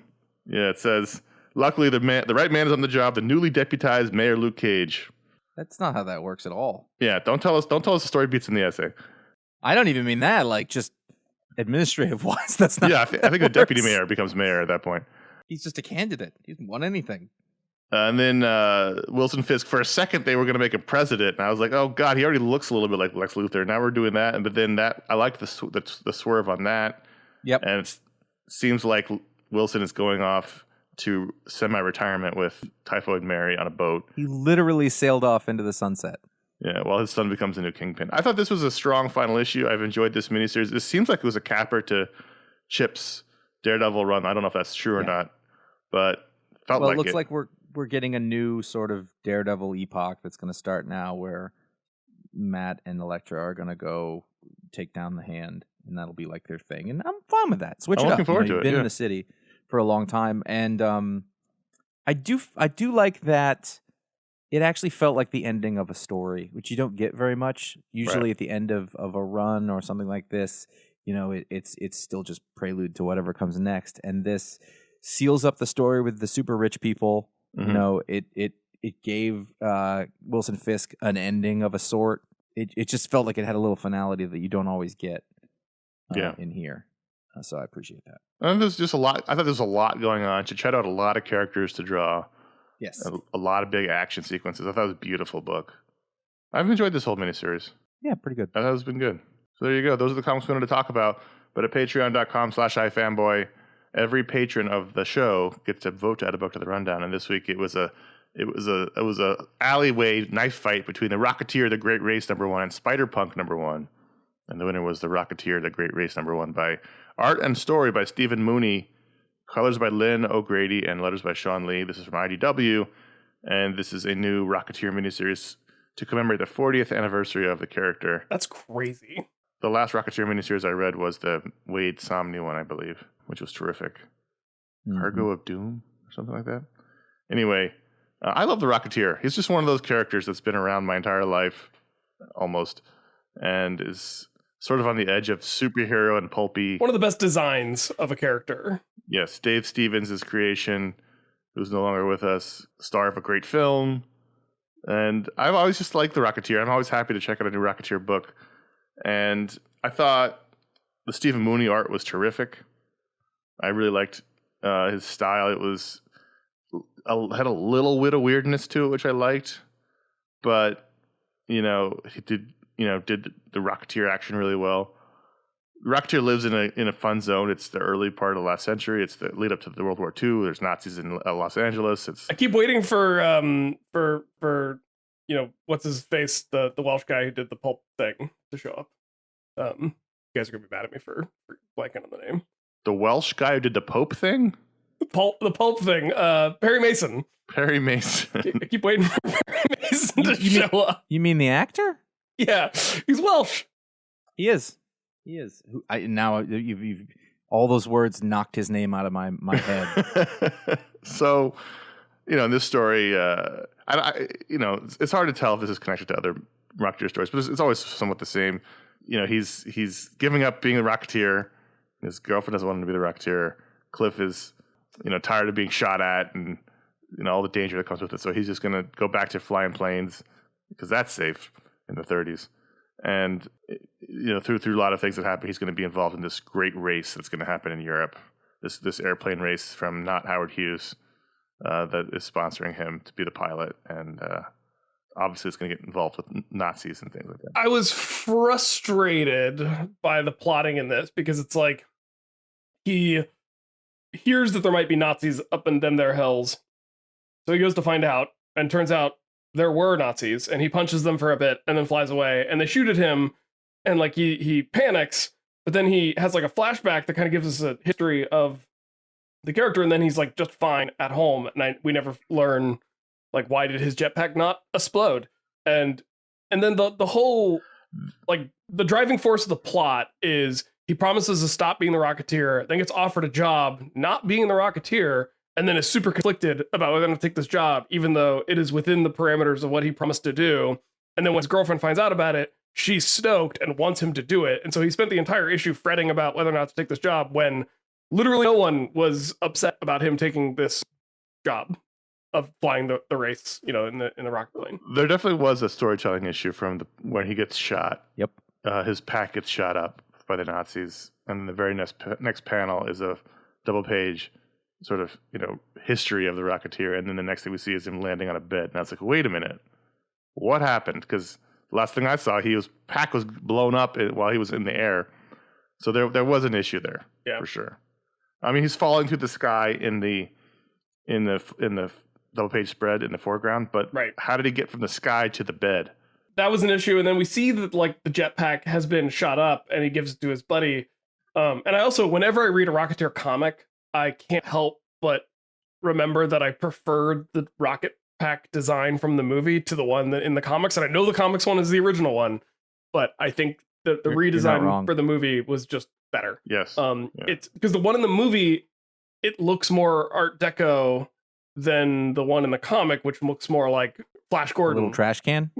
Yeah, it says. Luckily, the right man is on the job. The newly deputized Mayor Luke Cage. That's not how that works at all. Yeah, don't tell us the story beats in the essay. I don't even mean that, just administrative wise. That's not. Yeah, I think the deputy mayor becomes mayor at that point. He's just a candidate. He hasn't won anything. And then Wilson Fisk, for a second, they were going to make him president, and I was like, "Oh God, he already looks a little bit like Lex Luthor." Now we're doing that, but then I liked the swerve on that. Yep. And it seems like Wilson is going off to semi-retirement with Typhoid Mary on a boat. He literally sailed off into the sunset. Yeah, while his son becomes a new kingpin. I thought this was a strong final issue. I've enjoyed this miniseries. This seems like it was a capper to Chip's Daredevil run. I don't know if that's true or not, but felt like it. Well, it looks like we're getting a new sort of Daredevil epoch that's going to start now, where Matt and Elektra are going to go take down the Hand, and that'll be like their thing. And I'm fine with that. Switch it up. I'm looking forward to it. Been in the city for a long time, and I do like that. It actually felt like the ending of a story, which you don't get very much. Usually at the end of a run or something like this, it's still just prelude to whatever comes next. And this seals up the story with the super rich people. Mm-hmm. It gave Wilson Fisk an ending of a sort. It just felt like it had a little finality that you don't always get in here. So I appreciate that. And there's just a lot. I thought there was a lot going on. Cicchetto had a lot of characters to draw. Yes. A lot of big action sequences. I thought it was a beautiful book. I've enjoyed this whole miniseries. Yeah, pretty good. I thought it's been good. So there you go. Those are the comics we wanted to talk about. But at patreon.com/iFanboy, every patron of the show gets to vote to add a book to the rundown. And this week it was a alleyway knife fight between the Rocketeer, The Great Race #1, and Spider-Punk #1. And the winner was the Rocketeer, The Great Race #1 by art and story by Stephen Mooney, colors by Lynn O'Grady, and letters by Sean Lee. This is from IDW, and this is a new Rocketeer miniseries to commemorate the 40th anniversary of the character. That's crazy. The last Rocketeer miniseries I read was the Wade Somney one, I believe, which was terrific. Cargo of Doom or something like that. Anyway, I love the Rocketeer. He's just one of those characters that's been around my entire life, almost, and is sort of on the edge of superhero and pulpy. One of the best designs of a character. Yes, Dave Stevens' creation, who's no longer with us, star of a great film. And I've always just liked the Rocketeer. I'm always happy to check out a new Rocketeer book. And I thought the Stephen Mooney art was terrific. I really liked his style. It was had a little bit of weirdness to it, which I liked. But, he did the Rocketeer action really well. Rocketeer lives in a fun zone. It's the early part of the last century. It's the lead up to the World War II. There's Nazis in Los Angeles. I keep waiting for what's his face, the Welsh guy who did the pulp thing to show up. You guys are gonna be mad at me for blanking on the name. The Welsh guy who did the Pope thing? The pulp thing. Perry Mason. Perry Mason. I keep waiting for Perry Mason to show up. You mean the actor? Yeah, he's Welsh. He is. Now you've all those words knocked his name out of my head. So, in this story, it's hard to tell if this is connected to other Rocketeer stories, but it's always somewhat the same. He's giving up being a Rocketeer. His girlfriend doesn't want him to be the Rocketeer. Cliff is, tired of being shot at and all the danger that comes with it. So he's just going to go back to flying planes because that's safe in the 30s. And through a lot of things that happen, he's going to be involved in this great race that's going to happen in Europe. This airplane race from not Howard Hughes that is sponsoring him to be the pilot, and obviously it's going to get involved with Nazis and things like that. I was frustrated by the plotting in this because it's like he hears that there might be Nazis up in them there hills, so he goes to find out, and turns out there were Nazis, and he punches them for a bit and then flies away, and they shoot at him, and like he panics, but then he has like a flashback that kind of gives us a history of the character, and then he's like just fine at home, and we never learn like why did his jetpack not explode, and then the whole like the driving force of the plot is he promises to stop being the Rocketeer, then gets offered a job not being the Rocketeer, and then is super conflicted about whether or not to take this job, even though it is within the parameters of what he promised to do. And then when his girlfriend finds out about it, she's stoked and wants him to do it. And so he spent the entire issue fretting about whether or not to take this job when literally no one was upset about him taking this job of flying the race, in the rocket plane. There definitely was a storytelling issue from where he gets shot. Yep. His pack gets shot up by the Nazis. And the very next panel is a double page sort of, history of the Rocketeer. And then the next thing we see is him landing on a bed. And I was like, wait a minute, what happened? Because the last thing I saw, his pack was blown up while he was in the air. So there was an issue there, for sure. I mean, he's falling through the sky in the double page spread in the foreground, but how did he get from the sky to the bed? That was an issue. And then we see that like the jetpack has been shot up, and he gives it to his buddy. And I also, whenever I read a Rocketeer comic, I can't help but remember that I preferred the rocket pack design from the movie to the one that in the comics. And I know the comics one is the original one, but I think the redesign for the movie was just better. Yes. It's because the one in the movie, it looks more Art Deco than the one in the comic, which looks more like Flash Gordon. A little trash can?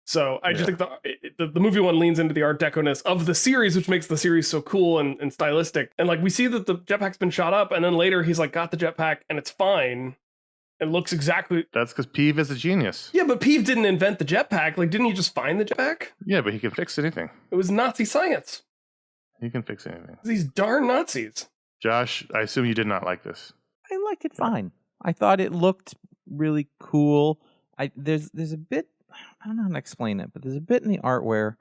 So I just think the movie one leans into the Art Deco-ness of the series, which makes the series so cool and stylistic. And like we see that the jetpack's been shot up, and then later he's like got the jetpack and it's fine. It looks exactly. That's because Peeve is a genius. Yeah, but Peeve didn't invent the jetpack. Like, didn't he just find the jetpack? Yeah, but he can fix anything. It was Nazi science. He can fix anything. These darn Nazis. Josh, I assume you did not like this. I liked it fine. I thought it looked really cool. There's a bit. I don't know how to explain it, but there's a bit in the art where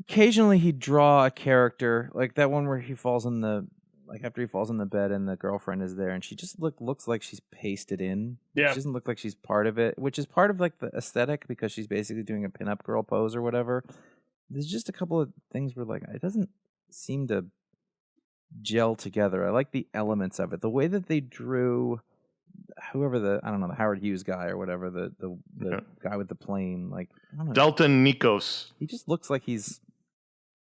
occasionally he'd draw a character like that one where he falls in the like after he falls in the bed and the girlfriend is there and she just looks like she's pasted in. Yeah. She doesn't look like she's part of it, which is part of like the aesthetic because she's basically doing a pinup girl pose or whatever. There's just a couple of things where like it doesn't seem to gel together. I like the elements of it. The way that they drew whoever the Howard Hughes guy or whatever, the guy with the plane, like I don't know. Dalton Nikos. He just looks like he's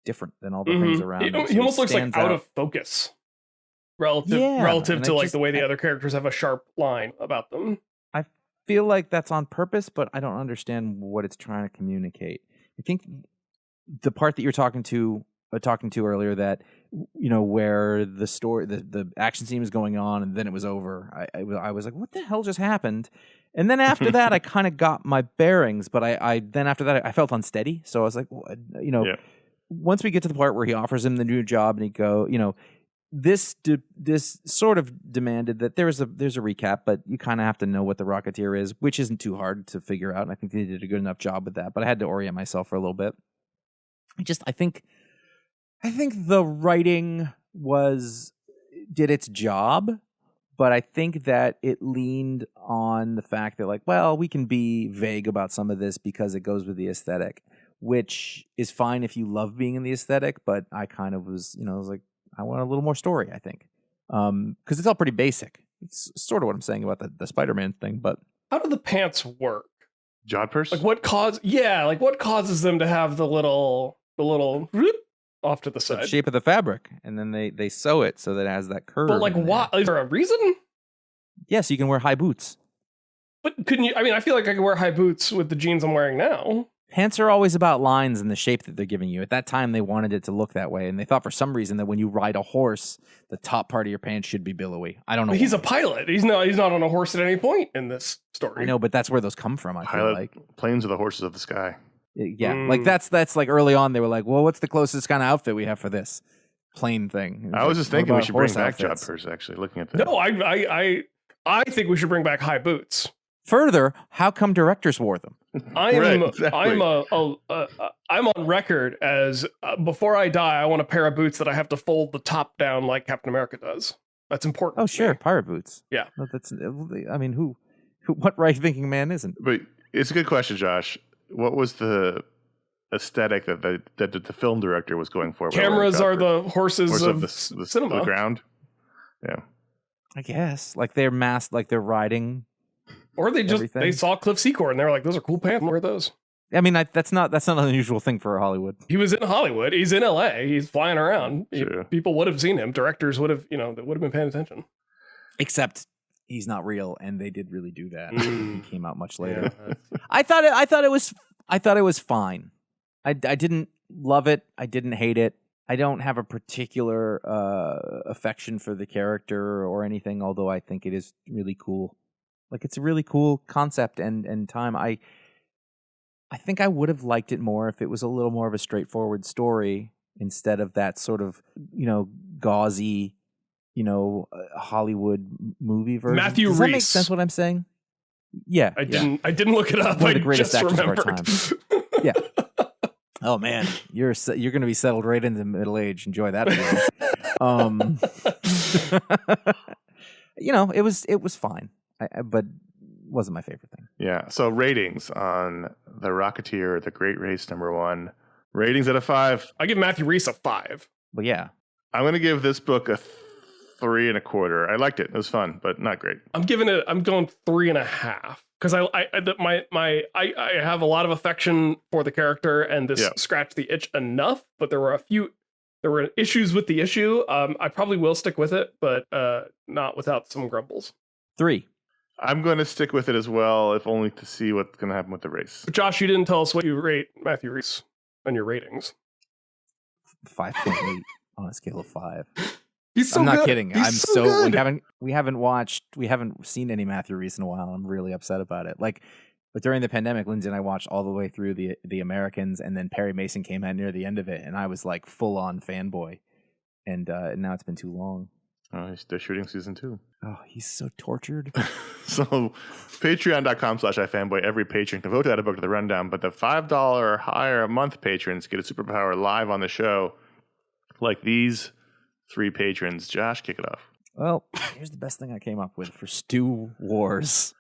different than all the things around him. He almost looks like out of focus relative to like the way the other characters have a sharp line about them. I feel like that's on purpose, but I don't understand what it's trying to communicate. I think the part that you're talking to earlier, that where the story, the action scene was going on and then it was over. I was like, what the hell just happened? And then after that, I kind of got my bearings, but I then after that I felt unsteady. So I was like, once we get to the part where he offers him the new job and he go, this sort of demanded that there's a recap, but you kind of have to know what the Rocketeer is, which isn't too hard to figure out. And I think they did a good enough job with that, but I had to orient myself for a little bit. I think the writing did its job, but I think that it leaned on the fact that like, well, we can be vague about some of this because it goes with the aesthetic, which is fine if you love being in the aesthetic. But I kind of was, I was like, I want a little more story, I think. Because it's all pretty basic. It's sort of what I'm saying about the Spider-Man thing, but how do the pants work? Jodhpurs? Like what causes them to have the little whoop off to the side? The shape of the fabric, and then they sew it so that it has that curve. But like, why? Is there a reason? Yeah, so you can wear high boots. But couldn't you? I mean, I feel like I could wear high boots with the jeans I'm wearing now. Pants are always about lines and the shape that they're giving you. At that time, they wanted it to look that way, and they thought for some reason that when you ride a horse, the top part of your pants should be billowy. I don't know. But he's a pilot. He's not on a horse at any point in this story. I know, but that's where those come from. I feel like planes are the horses of the sky. Yeah, like that's like early on they were like, well, what's the closest kind of outfit we have for this plane thing? I was just thinking we should bring back Jodhpurs. Actually, looking at that. No, I think we should bring back high boots. Further, how come directors wore them? I'm on record as before I die, I want a pair of boots that I have to fold the top down like Captain America does. That's important. Oh, sure, pirate boots. Yeah, no, I mean, who, what right-thinking man isn't? But it's a good question, Josh. What was the aesthetic that the film director was going for? Cameras are the horses of the cinema. The ground. Yeah, I guess like they're masked, like they're riding. Or they saw Cliff Secord and they were like, those are cool pants. Wear those. I mean, that's not an unusual thing for Hollywood. He was in Hollywood. He's in LA. He's flying around. Sure. People would have seen him. Directors would have, they would have been paying attention. Except he's not real, and they did really do that. He came out much later. Yeah. I thought it was fine. I didn't love it. I didn't hate it. I don't have a particular affection for the character or anything, although I think it is really cool. Like, it's a really cool concept and time. I think I would have liked it more if it was a little more of a straightforward story instead of that sort of, gauzy, Hollywood movie version. Matthew Does Rhys. that make sense what I'm saying? Yeah. I didn't look it up. One of the I greatest just actors remembered. of our time. Yeah. Oh man, you're going to be settled right into middle age. Enjoy that. It was fine. But wasn't my favorite thing. Yeah. So ratings on The Rocketeer, The Great Race #1. Ratings out of 5. I give Matthew Rhys a 5. But yeah. I'm going to give this book a 3 1/4. I liked it. It was fun, but not great. I'm going 3.5 because I have a lot of affection for the character and this scratched the itch enough, but there were issues with the issue. I probably will stick with it, but not without some grumbles. 3. I'm going to stick with it as well, if only to see what's going to happen with the race. But Josh, you didn't tell us what you rate Matthew Rhys on your ratings. 5.8 on a scale of 5. He's so I'm not good. kidding. He's so good. We haven't seen any Matthew Rhys in a while. I'm really upset about it. But during the pandemic, Lindsay and I watched all the way through the Americans, and then Perry Mason came out near the end of it, and I was like full on fanboy. And now it's been too long. Oh, they're shooting season 2. Oh, he's so tortured. So, patreon.com/iFanboy. Every patron can vote to add a book to the rundown, but the $5 or higher a month patrons get a superpower live on the show, like these 3 patrons. Josh, kick it off. Well, here's the best thing I came up with for Stu Wars.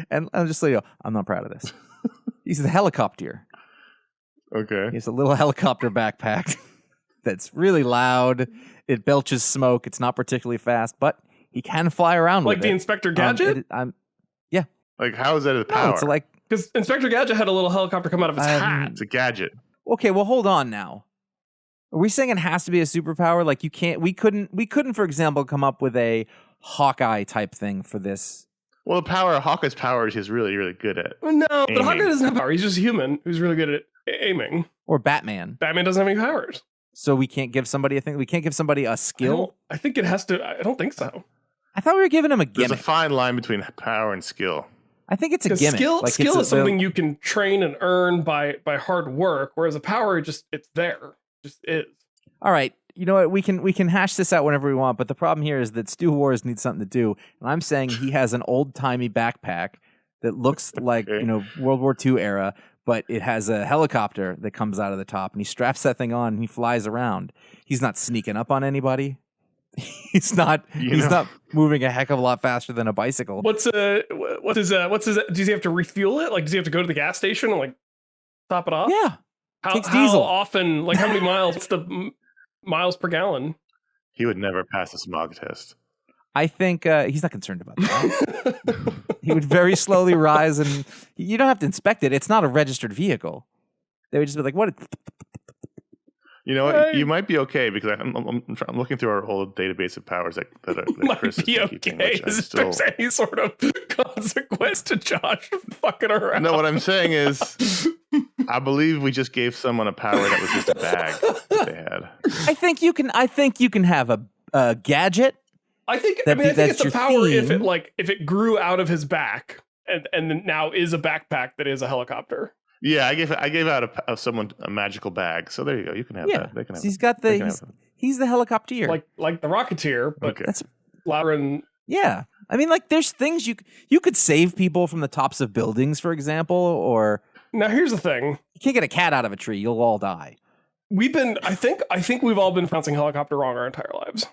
And I'll just let you know, I'm not proud of this. He's the helicopter. Okay. He has a little helicopter backpack that's really loud. It belches smoke. It's not particularly fast, but he can fly around like with the it. Inspector Gadget? Like, how is that a power? No, it's like... Because Inspector Gadget had a little helicopter come out of his hat. It's a gadget. Okay, well, hold on now. Are we saying it has to be a superpower? Like, you can't... We couldn't, for example, come up with a Hawkeye type thing for this. Well, Hawkeye's power is he's really, really good at. No, but aiming. Hawkeye doesn't have power. He's just a human who's really good at aiming. Or Batman. Batman doesn't have any powers. So we can't give somebody a thing? We can't give somebody a skill? I think it has to... I don't think so. I thought we were giving him a There's gimmick. a fine line between power and skill. I think it's a gimmick. Skill it's is something you can train and earn by hard work, whereas a power it's there, just is. All right, you know what? We can hash this out whenever we want, but the problem here is that Stu Wars needs something to do, and I'm saying he has an old timey backpack that looks like World War II era, but it has a helicopter that comes out of the top, and he straps that thing on and he flies around. He's not sneaking up on anybody. He's not moving a heck of a lot faster than a bicycle. What's his does he have to refuel it? Like, does he have to go to the gas station and like top it off? Yeah. Takes diesel. How often, like how many miles? What's the miles per gallon? He would never pass the smog test. I think he's not concerned about that. He would very slowly rise, and you don't have to inspect it. It's not a registered vehicle. They would just be like, what? You know what? You might be okay because I'm looking through our old database of powers that Might Chris be is keeping. okay. If there's any sort of consequence to Josh fucking around. No, what I'm saying is, I believe we just gave someone a power that was just a bag that they had. I think you can have a gadget. I think it's a power if it grew out of his back and then now is a backpack that is a helicopter. Yeah, I gave out someone a magical bag. So there you go. You can have that. They can have He's got he's the helicopter. Like the Rocketeer, but that's louder and yeah. I mean, like there's things you could save people from the tops of buildings, for example, or now here's the thing. You can't get a cat out of a tree, you'll all die. I think we've all been pronouncing helicopter wrong our entire lives.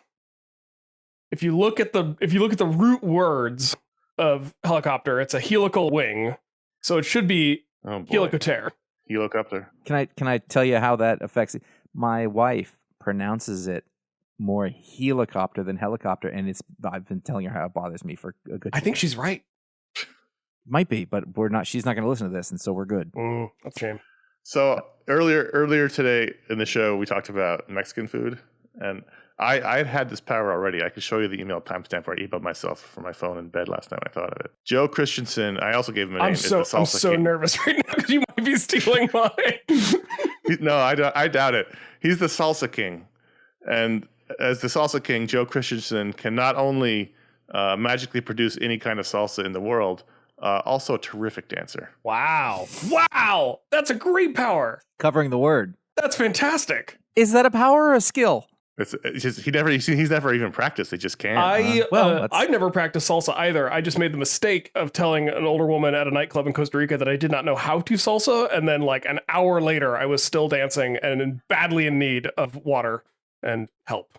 If you look at the root words of helicopter, it's a helical wing. So it should be Helicotere. Helicopter. Can I tell you how that affects it? My wife pronounces it more helicopter than helicopter, and I've been telling her how it bothers me for a good. I think she's right. Might be, but we're not. She's not going to listen to this, and so we're good. That's a shame. So earlier today in the show, we talked about Mexican food, and I had this power already. I could show you the email timestamp where I emailed myself from my phone in bed last night when I thought of it. Joe Christensen, I also gave him a name. I'm so nervous right now because you might be stealing mine. No, I doubt it. He's the salsa king. And as the salsa king, Joe Christensen can not only magically produce any kind of salsa in the world, also a terrific dancer. Wow. That's a great power. Covering the word. That's fantastic. Is that a power or a skill? It's just, he's never even practiced. They just can't. I've never practiced salsa either. I just made the mistake of telling an older woman at a nightclub in Costa Rica that I did not know how to salsa, and then like an hour later, I was still dancing and badly in need of water and help.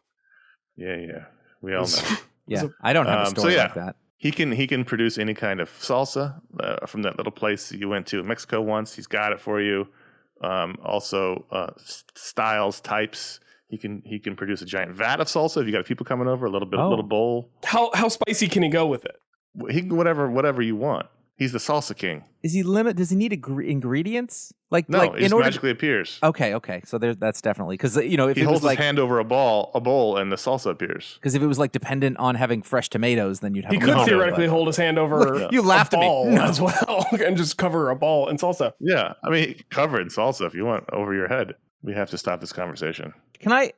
Yeah, we all know. Yeah, I don't have a story like that. He can produce any kind of salsa from that little place you went to in Mexico once. He's got it for you. Also, styles, types. He can produce a giant vat of salsa if you got people coming over. A little bowl. How spicy can he go with it? He can whatever you want. He's the salsa king. Is he Does he need ingredients? No, it just magically appears. Okay. So that's definitely because if he holds his hand over a bowl, and the salsa appears. Because if it was like dependent on having fresh tomatoes, then you'd have. He could theoretically hold his hand over. You laughed a at ball me as well, and just cover a ball in salsa. Yeah, I mean, cover it in salsa if you want over your head. We have to stop this conversation. Can I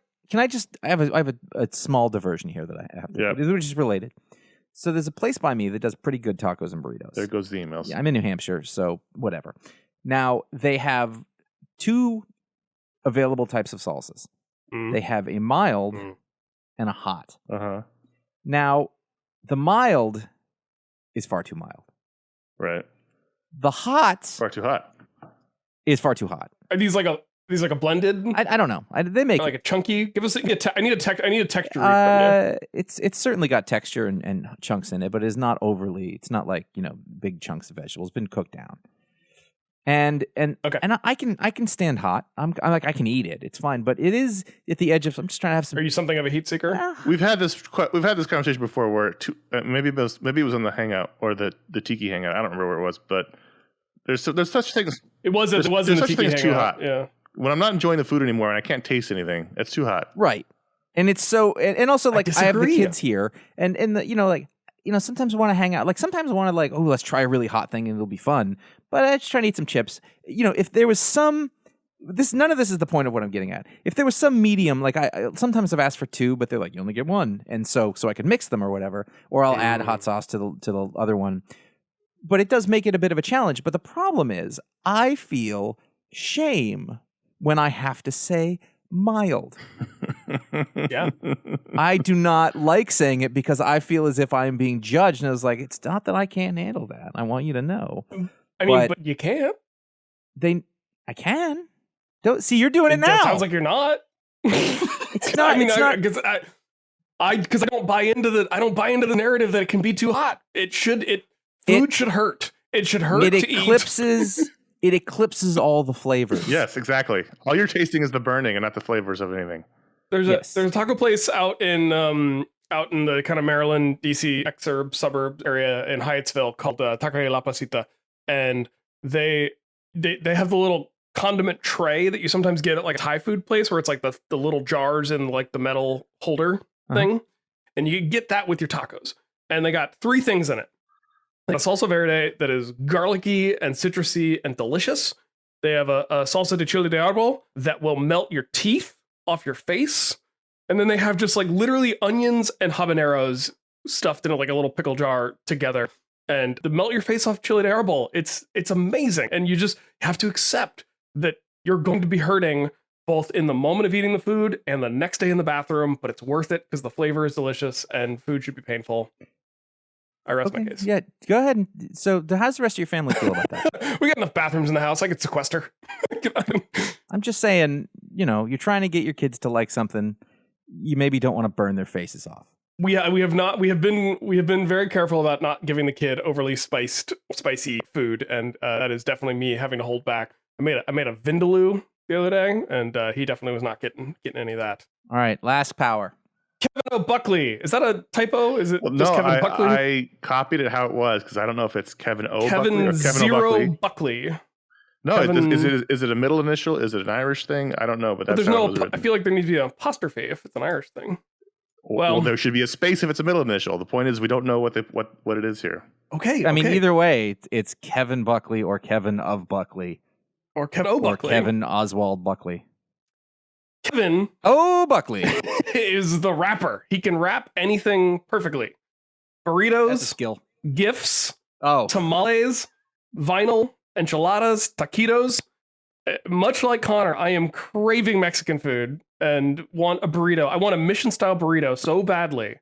just? I have a small diversion here that I have to, which is related. So there's a place by me that does pretty good tacos and burritos. There goes the emails. Yeah, I'm in New Hampshire, so whatever. Now, they have 2 available types of salsas. They have a mild and a hot. Uh-huh. Now, the mild is far too mild. Right. The hot Far too hot. is far too hot. Are these like These like a blended? I don't know. They make like a chunky. Give us. I need a texture read from you. It's certainly got texture and chunks in it, but it's not overly. It's not like big chunks of vegetables. It's been cooked down. And okay. And I can stand hot. I'm like I can eat it. It's fine. But it is at the edge of. I'm just trying to have some. Are you something of a heat seeker? We've had this conversation before where maybe it was on the Hangout or the Tiki Hangout. I don't remember where it was, but there's such things. It wasn't the Tiki Hangout. Too hot. Yeah. When I'm not enjoying the food anymore and I can't taste anything, it's too hot. Right. And it's so and also like I have the kids here and sometimes I want to hang out. Like sometimes I want to like, oh, let's try a really hot thing and it'll be fun. But I just try to eat some chips. If there was none of this is the point of what I'm getting at. If there was some medium, like I sometimes I've asked for two, but they're like, you only get one. And so I can mix them or whatever. Or I'll add hot sauce to the other one. But it does make it a bit of a challenge. But the problem is I feel shame when I have to say mild. Yeah. I do not like saying it because I feel as if I'm being judged. And I was like, it's not that I can't handle that. I want you to know. I mean, but you can't. I can. Don't see you're doing it now. It sounds like you're not. It's not. I mean, it's not because I don't buy into the narrative that it can be too hot. Food should hurt. It should hurt to eat. It eclipses all the flavors. Yes, exactly. All you're tasting is the burning and not the flavors of anything. There's a taco place out in the kind of Maryland, DC exurb suburb area in Hyattsville called Taqueria La Placita, and they have the little condiment tray that you sometimes get at like a Thai food place where it's like the little jars in like the metal holder thing, and you get that with your tacos. And they got 3 things in it. A salsa verde that is garlicky and citrusy and delicious. They have a salsa de chile de árbol that will melt your teeth off your face. And then they have just like literally onions and habaneros stuffed in like a little pickle jar together. And the melt your face off chile de árbol, it's amazing. And you just have to accept that you're going to be hurting both in the moment of eating the food and the next day in the bathroom, but it's worth it because the flavor is delicious and food should be painful. I rest my case. Yeah, go ahead. So how's the rest of your family feel about that? We got enough bathrooms in the house. I could sequester. I'm just saying, you're trying to get your kids to like something. You maybe don't want to burn their faces off. We have been very careful about not giving the kid overly spicy food, and that is definitely me having to hold back. I made a vindaloo the other day, and he definitely was not getting any of that. All right, last power. Kevin O'Buckley. Is that a typo? Is it just Kevin Buckley? I copied it how it was because I don't know if it's Kevin O. Buckley or Kevin Zero O'Buckley. Buckley. No, is it a middle initial? Is it an Irish thing? I don't know, but there's no. I feel like there needs to be an apostrophe if it's an Irish thing. Well, there should be a space if it's a middle initial. The point is we don't know what it is here. Okay. I mean, either way, it's Kevin Buckley or Kevin of Buckley. Or Kevin O. Buckley. Or Kevin Oswald Buckley. Kevin O. Buckley is the rapper. He can rap anything perfectly. Burritos. That's a skill. GIFs. Oh. Tamales. Vinyl. Enchiladas. Taquitos. Much like Connor, I am craving Mexican food and want a burrito. I want a mission-style burrito so badly.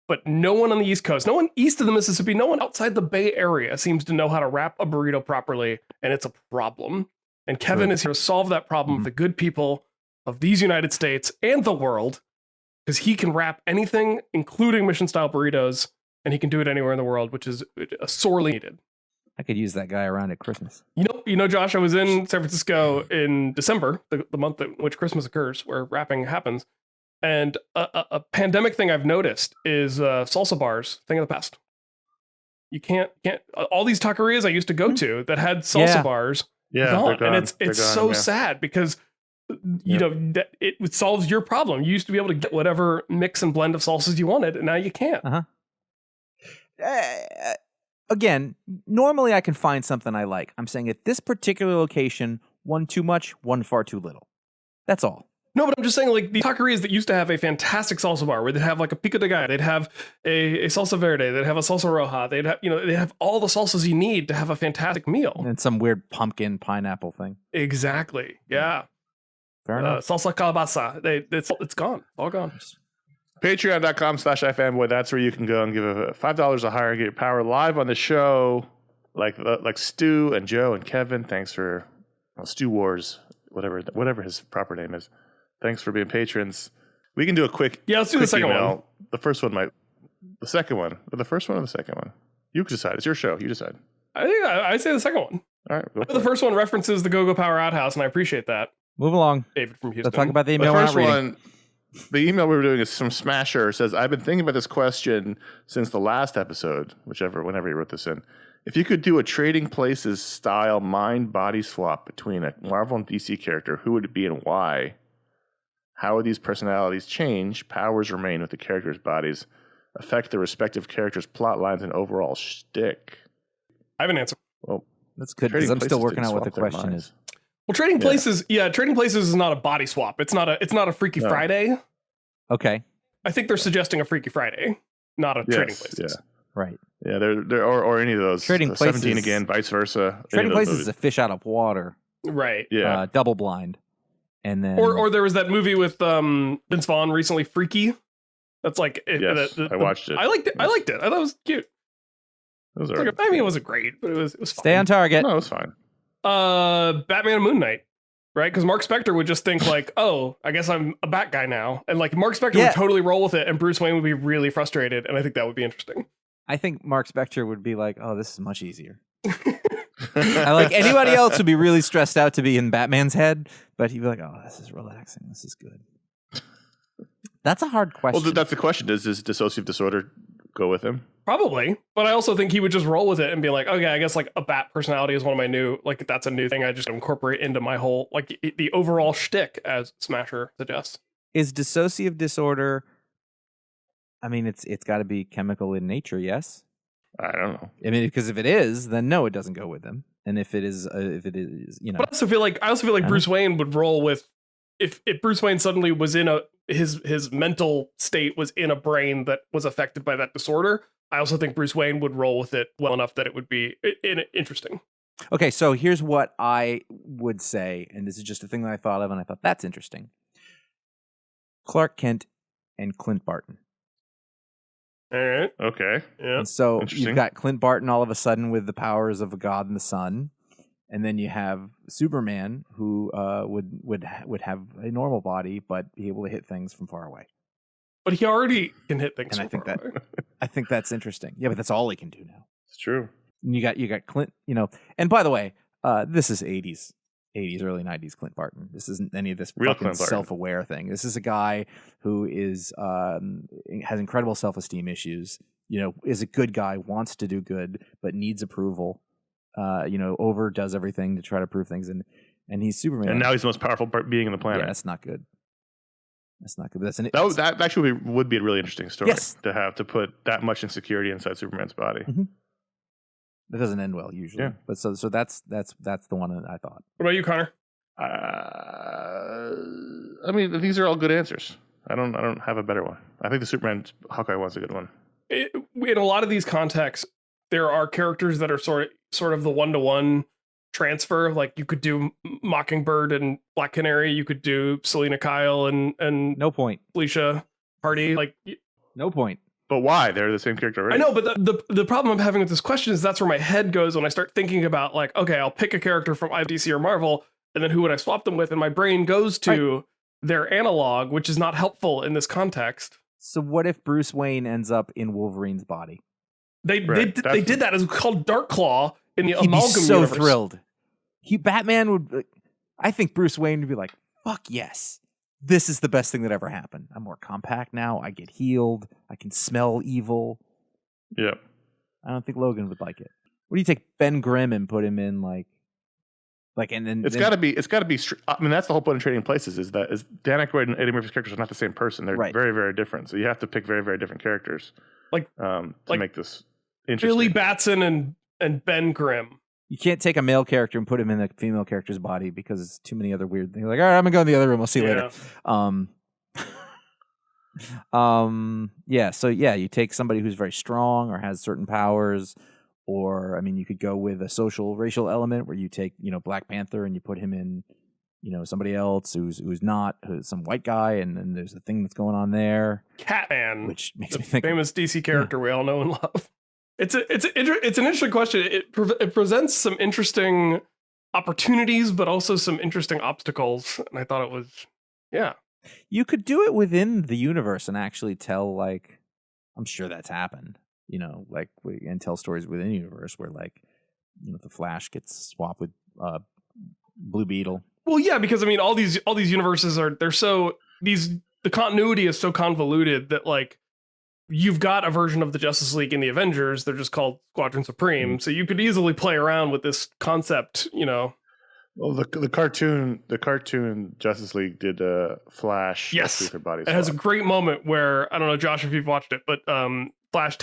But no one on the East Coast, no one east of the Mississippi, no one outside the Bay Area seems to know how to wrap a burrito properly, and it's a problem. And Kevin is here to solve that problem for the good people of these United States and the world, because he can wrap anything, including mission-style burritos, and he can do it anywhere in the world, which is sorely needed. I could use that guy around at Christmas. You know, Josh, I was in San Francisco in December, the month in which Christmas occurs, where wrapping happens. And a pandemic thing I've noticed is salsa bars, thing of the past. You can't all these taquerias I used to go to that had salsa bars, gone. And it's so sad because that it solves your problem. You used to be able to get whatever mix and blend of salsas you wanted, and now you can't. Again, normally I can find something I like. I'm saying at this particular location, one too much, one far too little. That's all. No, but I'm just saying, like, the taquerias that used to have a fantastic salsa bar, where they'd have like a pico de gallo, they'd have a salsa verde, they'd have a salsa roja, they'd have all the salsas you need to have a fantastic meal. And some weird pumpkin pineapple thing. Exactly. Yeah. Fair enough. Salsa calabasa. It's gone. All gone. Patreon.com/iFanboy. That's where you can go and give $5 or higher and get your power live on the show, like Stu and Joe and Kevin. Thanks for Stu Wars. whatever his proper name is. Thanks for being patrons. We can do a quick. Yeah, let's do the second email. one. The first one might. The second one, or the first one, or the second one. You can decide. It's your show. You decide. I think I say the second one. All right. The first one references the Go-Go Power Outhouse, and I appreciate that. Move along. David from Houston. Let's talk about the email. The we're first not reading. one. The email we were doing is from Smasher. It says, I've been thinking about this question since the last episode, whenever you wrote this in. If you could do a Trading Places style mind-body swap between a Marvel and DC character, who would it be and why? How would these personalities change? Powers remain with the characters' bodies, affect their respective characters' plot lines and overall shtick? I have an answer. Well, That's good because I'm still working out what the swap their question minds. is. Well, Trading Places, Trading Places is not a body swap. It's not a Freaky Friday. Okay. I think they're suggesting a Freaky Friday, not a Trading Yes, Places. Right. Yeah, they're or any of those. Trading 17 Places- again, vice versa. Trading Places is a fish out of water. Right. Yeah. Double blind. And then Or there was that movie with Vince Vaughn recently, Freaky. That's like Yes, I watched it. I liked it. I thought it was cute. Those It's are. like I mean, it wasn't great, but it was fun. stay on target. No, it's fine. Batman and Moon Knight, right? Because Mark Spector would just think like, oh, I guess I'm a Bat guy now, and like Mark Spector Yeah. would totally roll with it, and Bruce Wayne would be really frustrated, and I think that would be interesting. I think Mark Spector would be like, oh, this is much easier. I like anybody else would be really stressed out to be in Batman's head, but he'd be like, oh, this is relaxing. This is good. That's a hard question. Well, that's the question. Does his dissociative disorder go with him? Probably, but I also think he would just roll with it and be like, okay, I guess like a Bat personality is one of my new, like that's a new thing I just incorporate into my whole, like the overall shtick, as Smasher suggests. Is dissociative disorder, I mean, it's got to be chemical in nature, yes? I don't know. I mean, because if it is, then no, it doesn't go with him. And if it is, you know. But I also feel like Bruce Wayne would roll with, if Bruce Wayne suddenly was in his mental state was in a brain that was affected by that disorder, I also think Bruce Wayne would roll with it well enough that it would be interesting. Okay, so here's what I would say, and this is just a thing that I thought of, and I thought that's interesting. Clark Kent and Clint Barton. All right. Okay. Yeah. And so Interesting. you've got Clint Barton all of a sudden with the powers of a god and the sun, and then you have Superman who would have a normal body but be able to hit things from far away. But he already can hit things. And I so think far that- away. I think that's interesting. Yeah, but that's all he can do now. It's true. And you got Clint, you know. And by the way, this is 80s, early 90s Clint Barton. This isn't any of this Real fucking Clint Barton. self-aware thing. This is a guy who is has incredible self-esteem issues. You know, is a good guy, wants to do good, but needs approval. You know, overdoes everything to try to prove things, and he's Superman. And now he's the most powerful being on the planet. Yeah, that's not good. That's not good. That's an That actually would be a really interesting story. Yes. To have to put that much insecurity inside Superman's body. that doesn't end well usually. Yeah. But so that's the one that I thought. What about you, Connor? I mean, these are all good answers. I don't have a better one. I think the Superman Hawkeye one's a good one. In a lot of these contexts, there are characters that are sort of the one-to-one transfer. Like you could do Mockingbird and Black Canary. You could do Selena Kyle and No point. Felicia Hardy. Like No point. But why? They're the same character already. I know, but the problem I'm having with this question is that's where my head goes when I start thinking about like, okay, I'll pick a character from either DC or Marvel, and then who would I swap them with? And my brain goes to their analog, which is not helpful in this context. So what if Bruce Wayne ends up in Wolverine's body? They did that. It's called Dark Claw in the He'd be Amalgam so universe. thrilled. Batman would. I think Bruce Wayne would be like, "Fuck yes, this is the best thing that ever happened. I'm more compact now. I get healed. I can smell evil." Yep. I don't think Logan would like it. What do you take Ben Grimm and put him in like, and then It's got to be. I mean, that's the whole point of Trading Places. Is Dan Aykroyd and Eddie Murphy's characters are not the same person. They're Right. very, very different. So you have to pick very, very different characters, to make this interesting. Billy Batson and Ben Grimm. You can't take a male character and put him in a female character's body because it's too many other weird things. Like, all right, I'm gonna go in the other room. I'll see you later. Yeah. So yeah, you take somebody who's very strong or has certain powers, or I mean, you could go with a racial element where you take, Black Panther and you put him in, somebody else who's some white guy, and then there's a thing that's going on there. Catman, Which makes the me think famous DC character we all know and love. It's an interesting question. It presents some interesting opportunities, but also some interesting obstacles. And I thought it was, yeah. You could do it within the universe and actually tell, like, I'm sure that's happened, you know, like, and tell stories within the universe where, like, you know, the Flash gets swapped with Blue Beetle. Well, yeah, because I mean, all these universes the continuity is so convoluted that, like, you've got a version of the Justice League in the Avengers. They're just called Squadron Supreme. So you could easily play around with this concept, you know. Well, the cartoon Justice League did Flash. Yes, Lex Luthor body it has a great moment where, I don't know, Josh, if you've watched it, but Lex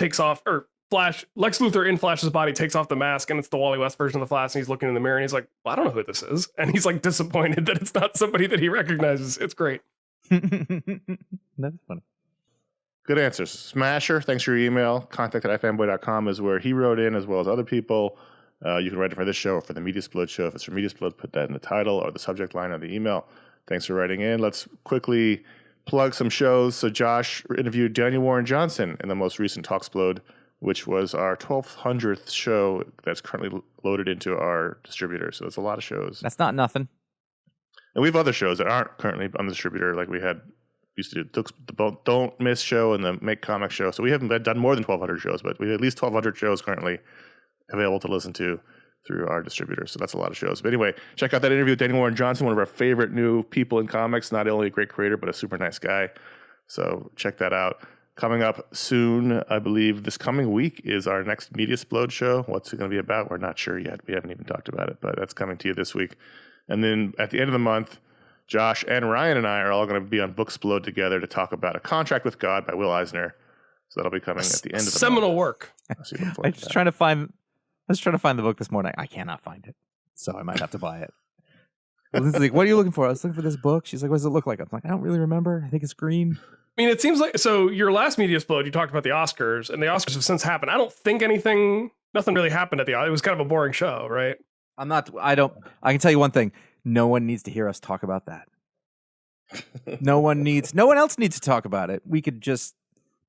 Luthor in Flash's body takes off the mask, and it's the Wally West version of the Flash, and he's looking in the mirror, and he's like, well, I don't know who this is. And he's like disappointed that it's not somebody that he recognizes. It's great. That's funny. Good answers. Smasher, thanks for your email. Contact@ifanboy.com is where he wrote in, as well as other people. You can write it for this show or for the Media Explode show. If it's for Media Explode, put that in the title or the subject line of the email. Thanks for writing in. Let's quickly plug some shows. So Josh interviewed Daniel Warren Johnson in the most recent Talksplode, which was our 1200th show that's currently loaded into our distributor. So it's a lot of shows. That's not nothing. And we have other shows that aren't currently on the distributor, like we used to do the Don't Miss show and the Make Comics show. So we haven't done more than 1,200 shows, but we have at least 1,200 shows currently available to listen to through our distributor. So that's a lot of shows. But anyway, check out that interview with Daniel Warren Johnson, one of our favorite new people in comics. Not only a great creator, but a super nice guy. So check that out. Coming up soon, I believe this coming week, is our next Media Explode show. What's it going to be about? We're not sure yet. We haven't even talked about it, but that's coming to you this week. And then at the end of the month, Josh and Ryan and I are all going to be on Booksplode together to talk about A Contract with God by Will Eisner. So that'll be coming at the end of the seminal month. Work. I was trying to find the book this morning. I cannot find it, so I might have to buy it. Lindsay's like, "What are you looking for?" I was looking for this book. She's like, "What does it look like?" I'm like, "I don't really remember. I think it's green." I mean, it seems like, so your last Media Explode, you talked about the Oscars, and the Oscars have since happened. I don't think nothing really happened at it was kind of a boring show, right? I can tell you one thing. No one needs to hear us talk about that. No one else needs to talk about it. We could just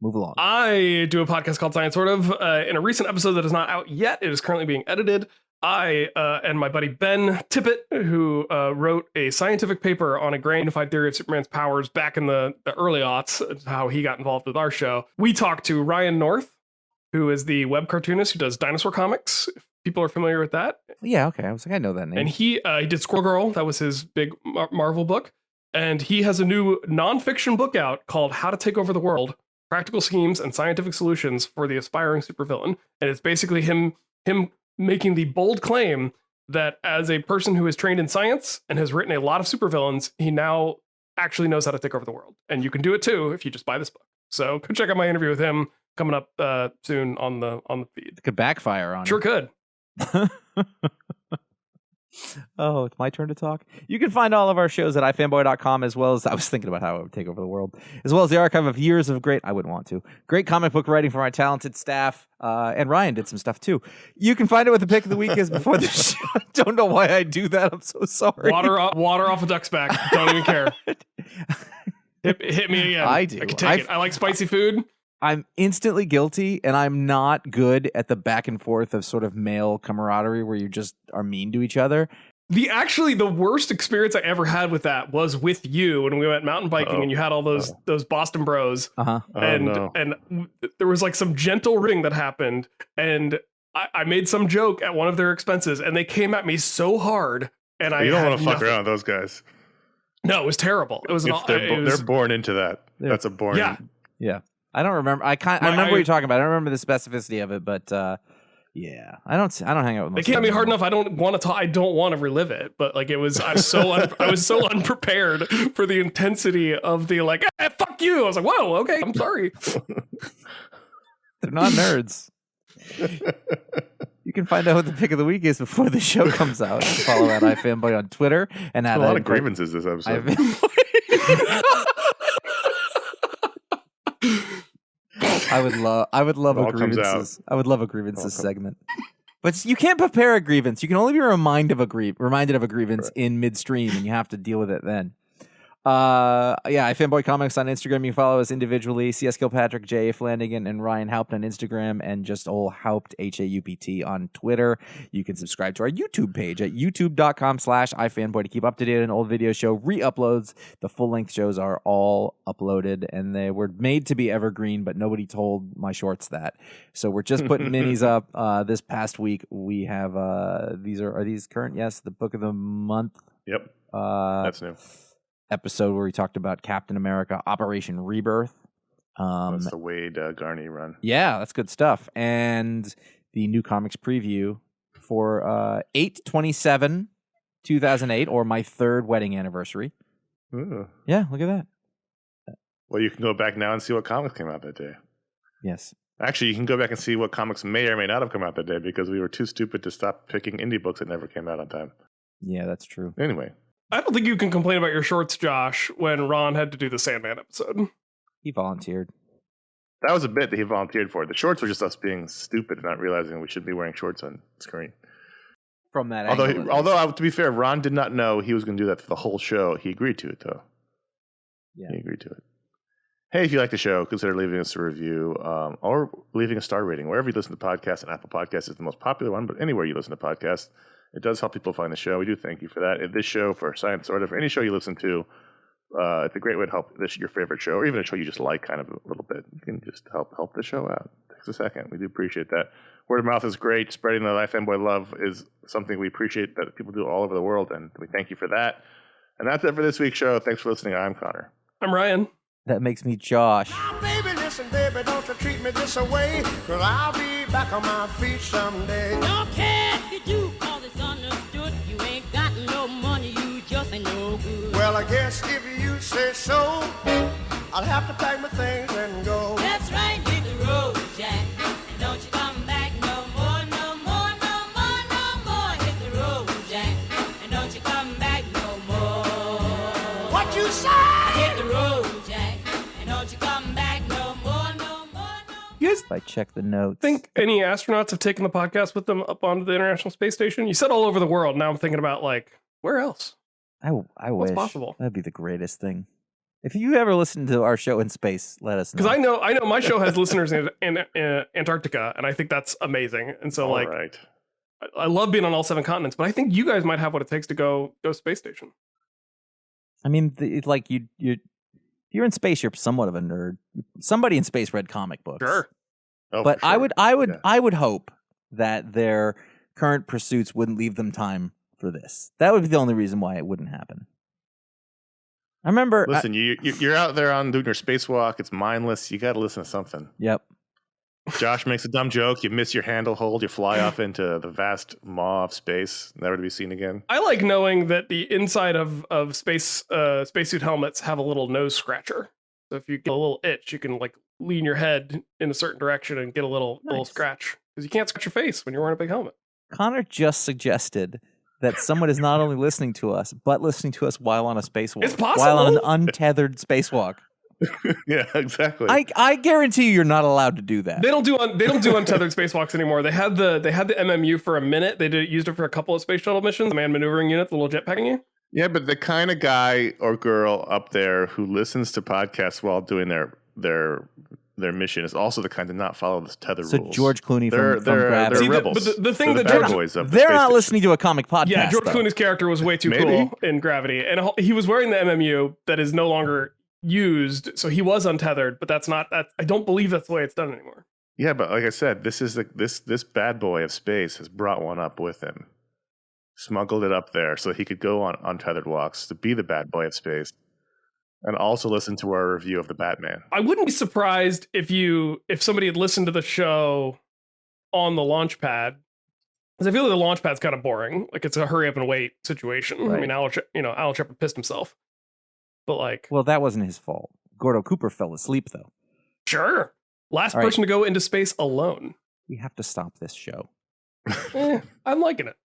move along. I do a podcast called Science Sort of. In a recent episode that is not out yet, it is currently being edited. I and my buddy Ben Tippett, who wrote a scientific paper on a grand-unified theory of Superman's powers back in the early aughts, how he got involved with our show. We talked to Ryan North, who is the web cartoonist who does dinosaur comics. If people are familiar with that. Yeah, okay. I was like, I know that name. And he did Squirrel Girl. That was his big Marvel book. And he has a new nonfiction book out called How to Take Over the World, Practical Schemes and Scientific Solutions for the Aspiring Supervillain. And it's basically him making the bold claim that as a person who is trained in science and has written a lot of supervillains, he now actually knows how to take over the world. And you can do it too if you just buy this book. So go check out my interview with him coming up soon on the feed. It could backfire on Sure him. could. Oh, it's my turn to talk. You can find all of our shows at ifanboy.com, as well as, I was thinking about how I would take over the world, as well as the archive of years of great comic book writing from our talented staff. And Ryan did some stuff too. You can find it what the pick of the week is before the show. I don't know why I do that. I'm so sorry. Water off a duck's back. Don't even care. Hit me again. I do. I can take it. I like spicy food. I'm instantly guilty, and I'm not good at the back and forth of sort of male camaraderie where you just are mean to each other. The worst experience I ever had with that was with you when we went mountain biking and you had all those Boston bros. Uh-huh. And there was like some gentle ribbing that happened, and I made some joke at one of their expenses, and they came at me so hard. And you don't want to fuck around with those guys. No, it was terrible. It was they're born into that. Yeah. That's a born. Yeah. I don't remember. I remember what you're talking about. I don't remember the specificity of it, but yeah, I don't hang out with. They came at me hard enough. I don't want to. I don't want to relive it. But like it was, I was so unprepared for the intensity of the like. Hey, fuck you. I was like, whoa, okay, I'm sorry. They're not nerds. You can find out what the pick of the week is before the show comes out. Follow at iFanboy on Twitter and at a lot of grievances this episode. I would love a grievances. I would love a grievances segment. But you can't prepare a grievance. You can only be reminded of a grievance in midstream, and you have to deal with it then. iFanboy Comics on Instagram. You can follow us individually. CS Kilpatrick, J.A. Flanagan, and Ryan Haupt on Instagram, and just old Haupt, Haupt on Twitter. You can subscribe to our YouTube page at youtube.com/iFanboy to keep up to date on old video show re-uploads. The full-length shows are all uploaded, and they were made to be evergreen, but nobody told my shorts that. So we're just putting minis up. This past week, we have, are these current? Yes, the book of the month. Yep, that's new. Episode where we talked about Captain America Operation Rebirth. That's the Wade Garney run. Yeah, that's good stuff. And the new comics preview for 8/27/2008, or my third wedding anniversary. Ooh. Yeah, look at that. Well, you can go back now and see what comics came out that day. Yes. Actually, you can go back and see what comics may or may not have come out that day because we were too stupid to stop picking indie books that never came out on time. Yeah, that's true. Anyway. I don't think you can complain about your shorts, Josh, when Ron had to do the Sandman episode. He volunteered. That was a bit that he volunteered for. The shorts were just us being stupid and not realizing we should be wearing shorts on screen. From that Although, to be fair, Ron did not know he was going to do that for the whole show. He agreed to it, though. Yeah. He agreed to it. Hey, if you like the show, consider leaving us a review or leaving a star rating. Wherever you listen to podcasts, and Apple Podcasts is the most popular one, but anywhere you listen to podcasts, it does help people find the show. We do thank you for that. If this show, for Science Sorta, for any show you listen to, it's a great way to help your favorite show, or even a show you just like kind of a little bit. You can just help the show out. It takes a second. We do appreciate that. Word of mouth is great. Spreading the iFanboy love is something we appreciate that people do all over the world, and we thank you for that. And that's it for this week's show. Thanks for listening. I'm Connor. I'm Ryan. That makes me Josh. Now, baby, listen, baby, don't you treat me this away, 'cause I'll be back on my feet someday. Don't care if you do, 'cause it's understood. You ain't got no money, you just ain't no good. Well, I guess if you say so, I'll have to pack my things and go. That's right, hit the road, Jack. And don't you come back no more, no more, no more, no more. Hit the road, Jack. And don't you come back no more. What you say? Hit the road, Jack. And don't you come back no more, no more, no more. You guys If I check the notes. think any astronauts have taken the podcast with them up onto the International Space Station? You said all over the world. Now I'm thinking about, like, where else? I What's wish. possible? That'd be the greatest thing. If you ever listen to our show in space, let us know. Because I know my show has listeners in Antarctica, and I think that's amazing. And so, All right. I love being on all 7 continents, but I think you guys might have what it takes to go space station. I mean, you're in space, you're somewhat of a nerd. Somebody in space read comic books. Sure. Oh, But for sure. I would hope that their current pursuits wouldn't leave them time for this. That would be the only reason why it wouldn't happen. I remember. Listen, you're out there on doing your spacewalk. It's mindless. You got to listen to something. Yep. Josh makes a dumb joke. You miss your handle hold. You fly off into the vast maw of space, never to be seen again. I like knowing that the inside of spacesuit helmets have a little nose scratcher. So if you get a little itch, you can, like, lean your head in a certain direction and get a little scratch, because you can't scratch your face when you're wearing a big helmet. Connor just suggested that someone is not only listening to us, but listening to us while on a spacewalk. It's possible. While on an untethered spacewalk. Yeah, exactly. I guarantee you're not allowed to do that. They don't do untethered spacewalks anymore. They had the MMU for a minute. They used it for a couple of space shuttle missions. The man maneuvering unit, the little jetpacking you. Yeah, but the kind of guy or girl up there who listens to podcasts while doing their mission is also the kind to not follow the tether rules. So George Clooney from they're Gravity. rebels. But the thing They're that the George, bad boys of the They're space not station. listening to a comic podcast. yeah, George though. Clooney's character was way too Maybe. cool in Gravity, and he was wearing the MMU that is no longer used, so he was untethered. But that's not that. I don't believe that's the way it's done anymore. Yeah, but like I said, this is this bad boy of space has brought one up with him, smuggled it up there so he could go on untethered walks to be the bad boy of space, and also listen to our review of the Batman. I wouldn't be surprised if somebody had listened to the show on the launch pad, because I feel like the launch pad's kind of boring. Like, it's a hurry up and wait situation. I Right. mean, Alan Shepard pissed himself, but, like, Well, that wasn't his fault. Gordo Cooper fell asleep, though. sure, last All right. person to go into space alone. We have to stop this show. I'm liking it.